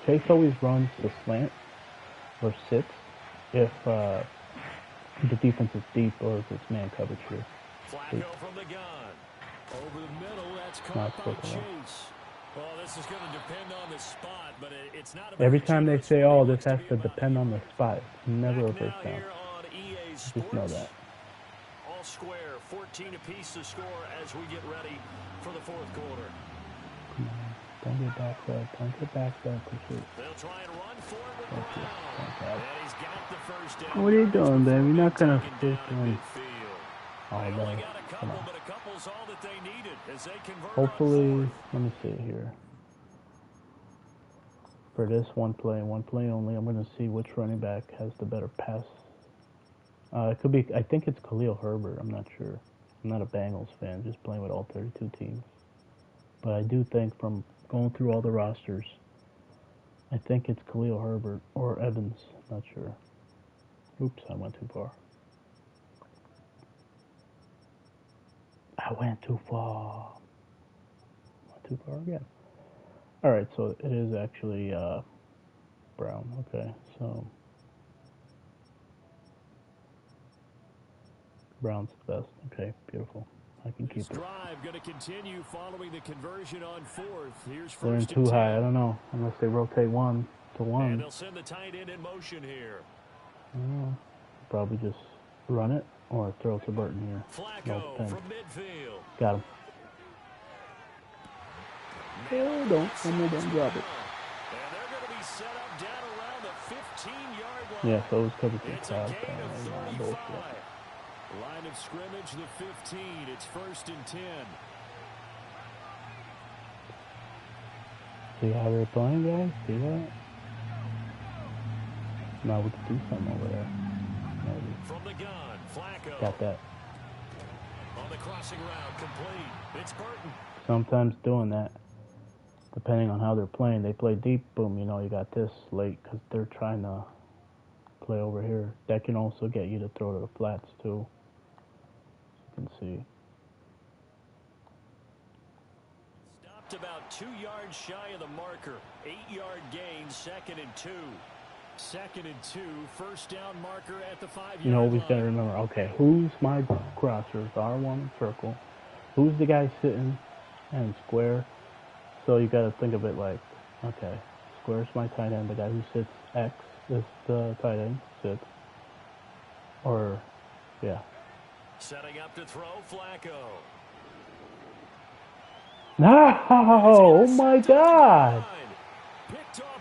Chase always runs the slant or sits if the defense is deep or if it's man coverage here. Flacco from the gun. Over the middle, that's caught by Chase. Well, this is going to depend on the spot, but it's not about every time they say, oh, this has to depend on the spot, it's never a first down. Just know that. All square, 14 apiece to score as we get ready for the 4th quarter. Come on. Don't get backside. Don't get backside. Pursuit. They'll try and run for it with Brown. And he's got the first down. What are you doing, baby? You're not going to first win. Oh, no. Come on. But a couple's all that they needed as they convert. Hopefully, let me see here. For this one play only, I'm going to see which running back has the better pass. It could be, I think it's Khalil Herbert. I'm not sure. I'm not a Bengals fan, just playing with all 32 teams. But I do think from going through all the rosters, I think it's Khalil Herbert or Evans. Not sure. Oops, I went too far. I went too far. Went too far again. Alright, so it is actually Brown. Okay, so Brown's the best. Okay, beautiful. I can keep it. Drive going to continue following the conversion on 4th. Here's They're in first too high. I don't know. Unless they rotate 1 to 1. And they'll send the tight end in motion here. I don't know. Probably just run it or throw to Burton here. Flacco from midfield. Got him. Oh, don't drop it. And they're going to be set up down around the 15-yard line. Yeah, so it was covered from It's a crowd. gain of 35. Bullshit. Line of scrimmage, the 15. It's 1st and 10. See how they're playing, guys? See that? Now we can do something over there. Maybe. From the gun, Flacco. Got that. On the crossing route, complete. It's Burton. Sometimes doing that, depending on how they're playing, they play deep, boom, you know, you got this late because they're trying to play over here. That can also get you to throw to the flats, too. You can see. Stopped about 2 yards shy of the marker. 8-yard gain, 2nd and 2. 2nd and 2, first down marker at the 5-yard line. You know, always got to remember, okay, who's my crossers? R1 circle. Who's the guy sitting and square? So you got to think of it like, okay, square's my tight end. The guy who sits X is the tight end, sits. Or, yeah. Setting up to throw, Flacco. No! Oh my God!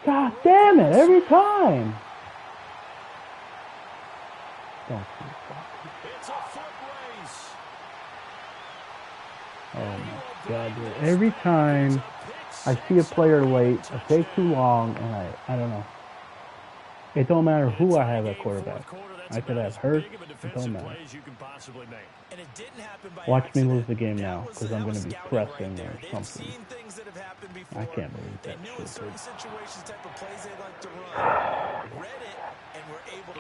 God damn it! Every time. Don't you It's a foot race. Oh my God, dude. Every time I see a player late, it takes too long, and I don't know. It don't matter who I have at quarterback. I could have Hurts. It don't matter. Watch me lose the game now, because I'm going to be pressing or something. I can't believe that shit.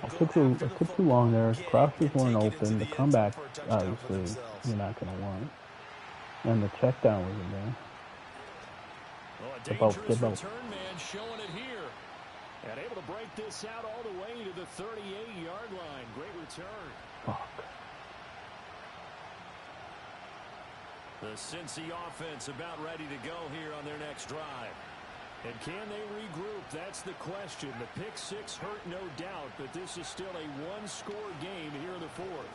It took too long there. Crouches weren't open. The comeback, obviously, you're not going to want. And the check down wasn't there. Dangerous return man showing it here. And able to break this out all the way to the 38-yard line. Great return. Fuck. The Cincy offense about ready to go here on their next drive. And can they regroup? That's the question. The pick six hurt, no doubt, but this is still a one-score game here in the 4th.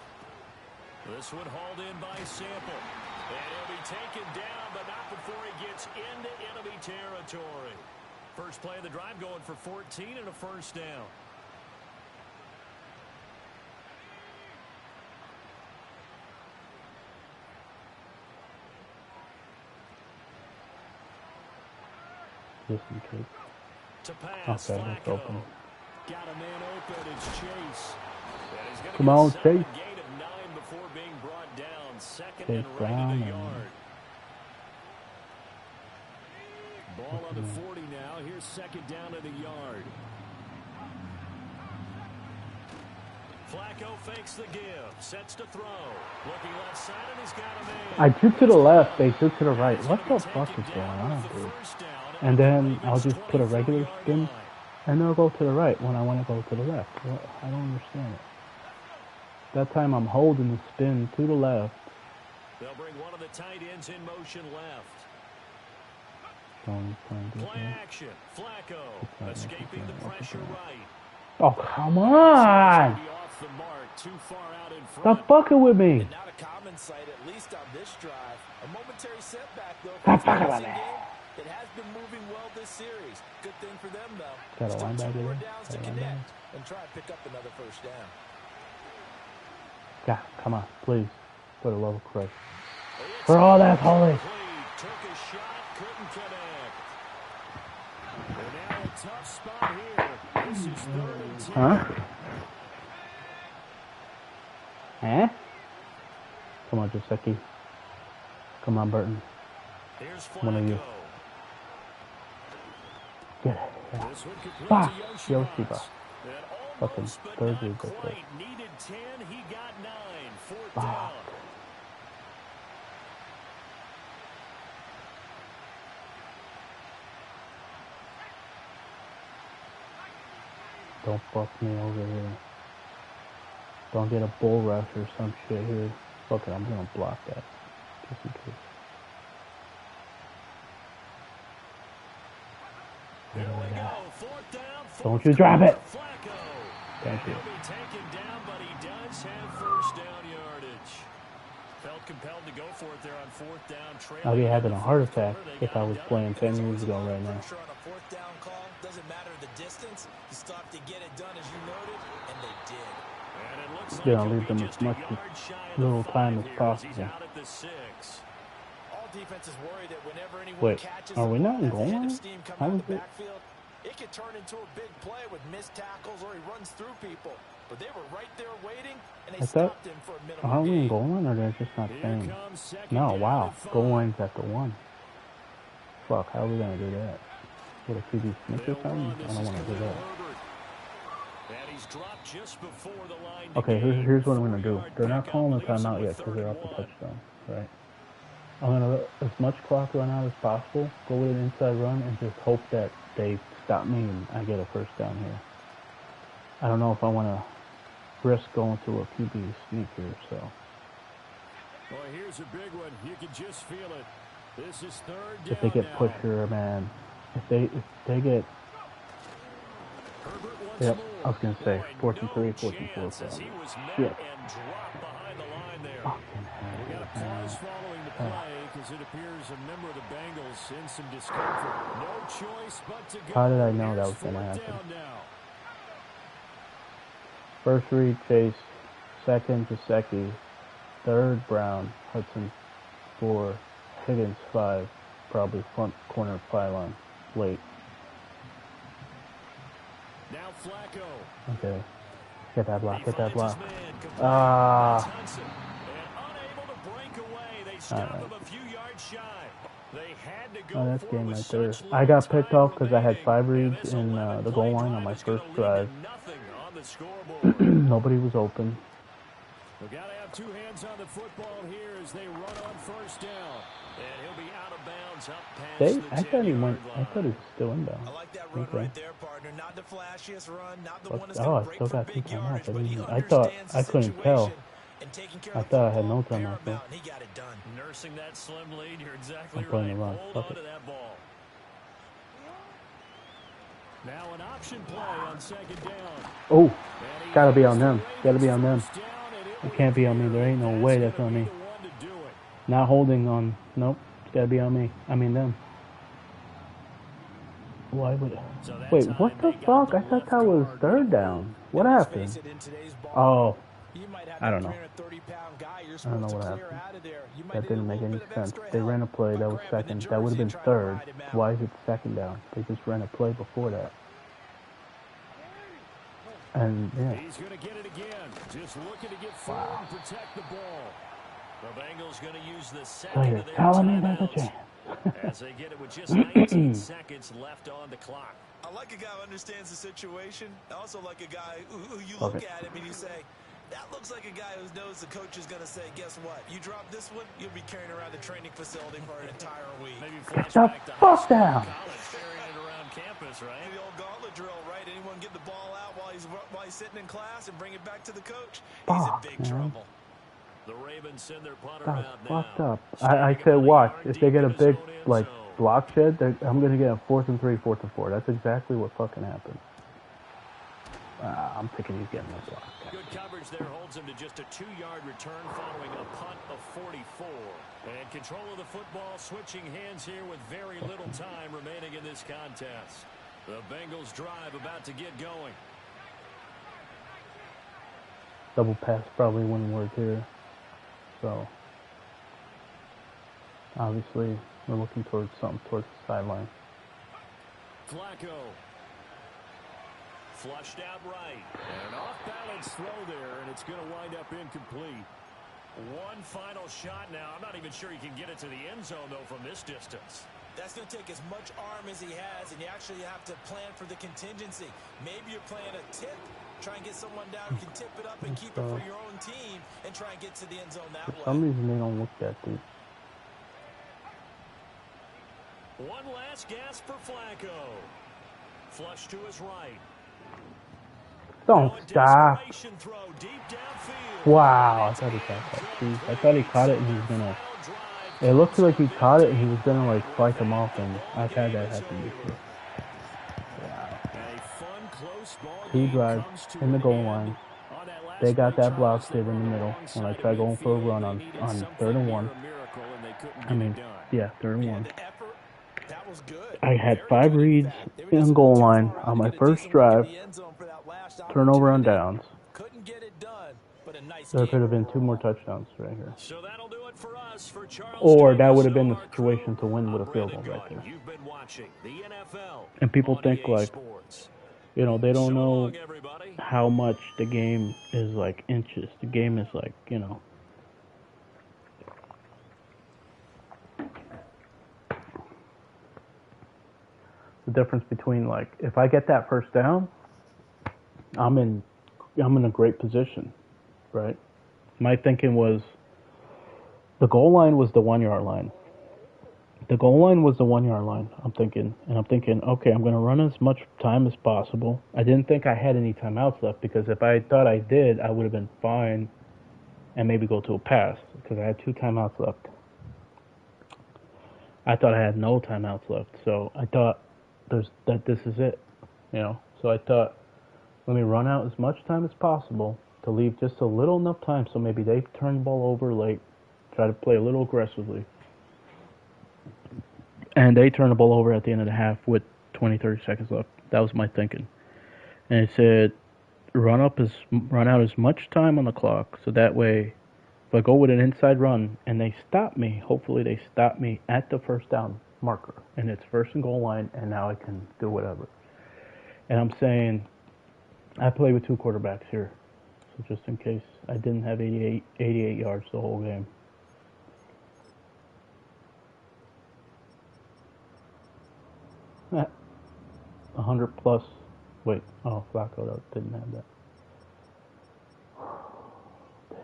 This one hauled in by Sample. And he'll be taken down, but not before he gets into enemy territory. First play of the drive going for 14 and a first down. Just in case. To pass, Okay, that's open. Got a man open. It's Chase. Come on, Chase. Gain of 9 before being brought down. Second Chase and right down at the and- yard. Ball on the 40 now. Here's second down at the yard. Flacco fakes the give. Sets to throw. Looking left side, and he's got a man. I took to the left, they took to the right. What the fuck is going on, dude? And then I'll just put a regular spin, and they'll go to the right when I want to go to the left. I don't understand it. That time I'm holding the spin to the left. They'll bring one of the tight ends in motion left. Play action. Flacco escaping the pressure right. Oh, come on! Off the mark, too far out in front. Stop fucking with me! Not a common sight, at least on this drive. A momentary setback, though. Stop fucking with me! It has been moving well this series. Good thing for them, though. Got a Still linebacker 2 more there? downs to Got a connect and try and pick up another first down. God, come on, please. For the love of Christ. For all that's holy. Took a shot, couldn't connect. They're now in a tough spot here. This is 3rd and 10. Huh? Eh? Come on, Joseki. Come on, Burton. Here's One of you. Flacco. Get it. Yeah. This one complete Bah! to Yoshiba. That Fucking almost, but third not read right there. quite. Needed 10, he got 9. 4th Bah. down. Don't fuck me over here. Don't get a bull rush or some shit here. Fuck it, I'm gonna block that. Just in case. Here we go. 4th down. Don't you drop it! Flacco. Thank you. He'll be taken down, but he does have first down yardage. Felt compelled to go for it there on 4th down. I'll be having a heart Trailing attack if I was playing 10 years ago right now. Pressure on a 4th down call. Doesn't matter the distance. You still have to get it done as you noted, and they did. And it looks like Yeah, I'll he'll leave be them just as a much yard shy of the little 5 time as here possible. He's out at the 6. All defenses worry that whenever anyone Wait, catches are we the not ball, in has a goal head of line? steam How coming out is the it? backfield, it could turn into a big play with missed tackles or he runs through people. But they were right there waiting, and they I thought, stopped him for a minimum aren't we in gain. goal line or they're just not Here saying? comes second No, down wow. and 5. Goal line's at the 1. Fuck, how are we gonna do that? With a QB sneak or They'll something? run. I This don't is wanna do Khalil that. Herbert. And he's dropped just before the line to Okay, gain. here's what I'm gonna do. 4-yard They're not pickup calling the leaves him timeout with yet because they're 3rd off the and 1. touchdown, right? I'm gonna let as much clock run out as possible, go with an inside run, and just hope that they stop me and I get a first down here. I don't know if I want to risk going to a QB sneak here, so. Well, here's a big one. You can just feel it. This is 3rd down If they get now. pushed here, man, if they get, Herbert once yep, more. I was gonna say, Boy, 4th and no 3, 4th and 4, chance as he was met shit. and dropped behind the line there. Fucking We got a hell, pause man. following the play because it appears a member of the Bengals in some discomfort. No choice but to go. How did I know that Here's was gonna 4th happen? down now. First read, Chase. Second, Joseki. Third, Brown. Hudson, 4. Higgins, 5. Probably front corner pylon. Late. Now Flacco. Okay. Get that block. He Get that finds his block. man, complete. Ah. That's Hudson. And unable to break away. They stop Alright. him a few yards shy. They had to Oh, go that's for it game with right there. such I little got picked time off because I had remaining. 5 And reads this in the 11-play goal line on drive my is gonna first lead drive. to nothing on the scoreboard. Nobody was open. We've got to have 2 hands on the football here as they run on first down. And he'll be out of bounds up past the I thought he 10-yard went. I line. thought he was still in bounds. I like that run Okay. right there, partner. Not the flashiest run, not the But- one that's oh, going I to break still for got 2 big timeouts. yardage, I but he didn't. I thought understands I the couldn't tell. situation and taking care I of the thought I had no football timeouts. paramount, and he got it done. Nursing that slim lead, you're exactly I'm playing right. the run. Hold Fuck on it. to that ball. Now an option play on 2nd down. Oh, And he gotta be has on the them. Gotta be on them. first down, and It will can't be on me. appear There ain't no that's way gonna that's on be me. the one to do it. not holding on. Nope. It's gotta be on me. I mean them. Why would? So that Wait, time what the they got fuck? the I thought left that was guard third with down. What And let's happened? face it, in today's ball Oh, game, you might have I that don't know. 330-pound guy you're I don't know supposed to what clear happened. out of there. You might That need a didn't make little any bit of sense. extra They help ran a play. by That was grabbing the second. That would have jersey and been trying to third. ride him out. Why is it second down? They just ran a play before that. And yeah. He's going to get it again. Just looking to get forward and protect the ball. The Bengals going to use the So second you're of their telling me there's a timeouts chance? as they get it with just 19 seconds left on the clock. I like a guy who understands the situation. I also like a guy who you Fuck look it. at him and you say, that looks like a guy who knows the coach is going to say, guess what? You drop this one, you'll be carrying around the training facility for an entire week. Maybe Get the flashback to high fuck school or down. college, carrying it around campus, right? The old gauntlet drill, right? Anyone get the ball out while he's sitting in class and bring it back to the coach? He's in Fuck, big man. trouble. The Ravens send their punter That was out fucked now. up. I said, watch. If they get a big, like, zone. block shed, I'm going to get a 4th and 3, 4th and 4. That's exactly what fucking happened. I'm thinking he's getting a block. Good coverage there holds him to just a 2-yard return following a punt of 44. And control of the football switching hands here with very little time remaining in this contest. The Bengals drive about to get going. Double pass probably wouldn't work here. So, obviously, we're looking towards something towards the sideline. Flacco. Flushed out right. An off-balance throw there, and it's going to wind up incomplete. One final shot now. I'm not even sure he can get it to the end zone, though, from this distance. That's going to take as much arm as he has, and you actually have to plan for the contingency. Maybe you're playing a tip. Try and get someone down who can tip it up and keep it for your own team and try and get to the end zone that way. For some reason, they don't look that deep. One last gasp for Flacco. Flush to his right. Don't stop. Throw deep downfield. Wow, I thought he caught that. Jeez, I thought he caught it and he was gonna. It looked like he caught it and he was gonna like spike him off, and I've had that happen before. Wow. 2 drives in the goal line. They got that block save in the middle when I tried going for a run on 3rd and 1. I mean, yeah, 3rd and 1. I had 5 reads in goal line on my first drive. Turnover on downs. There could have been 2 more touchdowns right here. So that'll do it for us for Charles Or that Davis would have been and the our situation crew. to win with a I'm field Brandon goal right Gaudin. there. You've been watching the NFL And people on think EA like, Sports. you know, they don't So know long, everybody. how much the game is like inches. The game is like, you know. The difference between like, if I get that first down, I'm in a great position, right? My thinking was, the goal line was the 1-yard line. The goal line was the 1-yard line, I'm thinking. And I'm thinking, okay, I'm going to run as much time as possible. I didn't think I had any timeouts left, because if I thought I did, I would have been fine and maybe go to a pass, because I had 2 timeouts left. I thought I had no timeouts left, so I thought this is it, you know. So I thought, let me run out as much time as possible to leave just a little enough time so maybe they turn the ball over late, try to play a little aggressively. And they turned the ball over at the end of the half with 20, 30 seconds left. That was my thinking. And it said, run out as much time on the clock, so that way, if I go with an inside run and they stop me, hopefully they stop me at the first down marker, and it's 1st and goal line, and now I can do whatever. And I'm saying, I play with 2 quarterbacks here, so just in case I didn't have 88 yards the whole game. At 100 plus. Wait, oh, Flacco didn't have that. Damn it.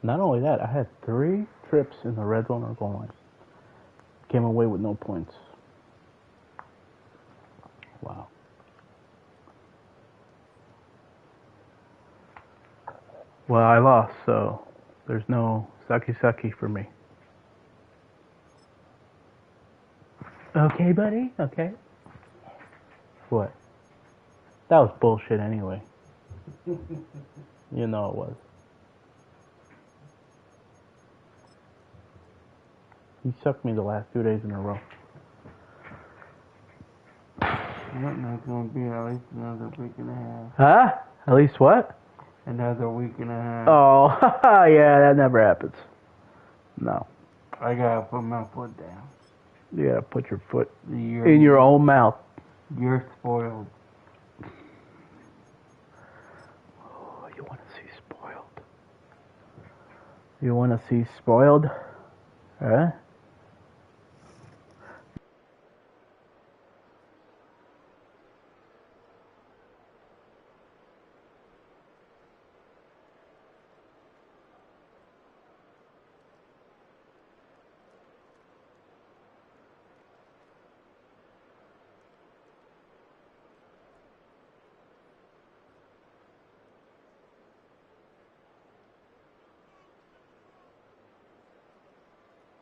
Not only that, I had 3 trips in the red zone or goal line. Came away with no points. Wow. Well, I lost, so there's no sucky for me. Okay, buddy? Okay. What? That was bullshit anyway. You know it was. He sucked me the last 2 days in a row. It's going to be at least another week and a half. Huh? At least what? Another week and a half. Oh, yeah, that never happens. No. I got to put my foot down. You gotta put your foot in your own mouth. You're spoiled. Oh, you want to see spoiled? You want to see spoiled? Huh?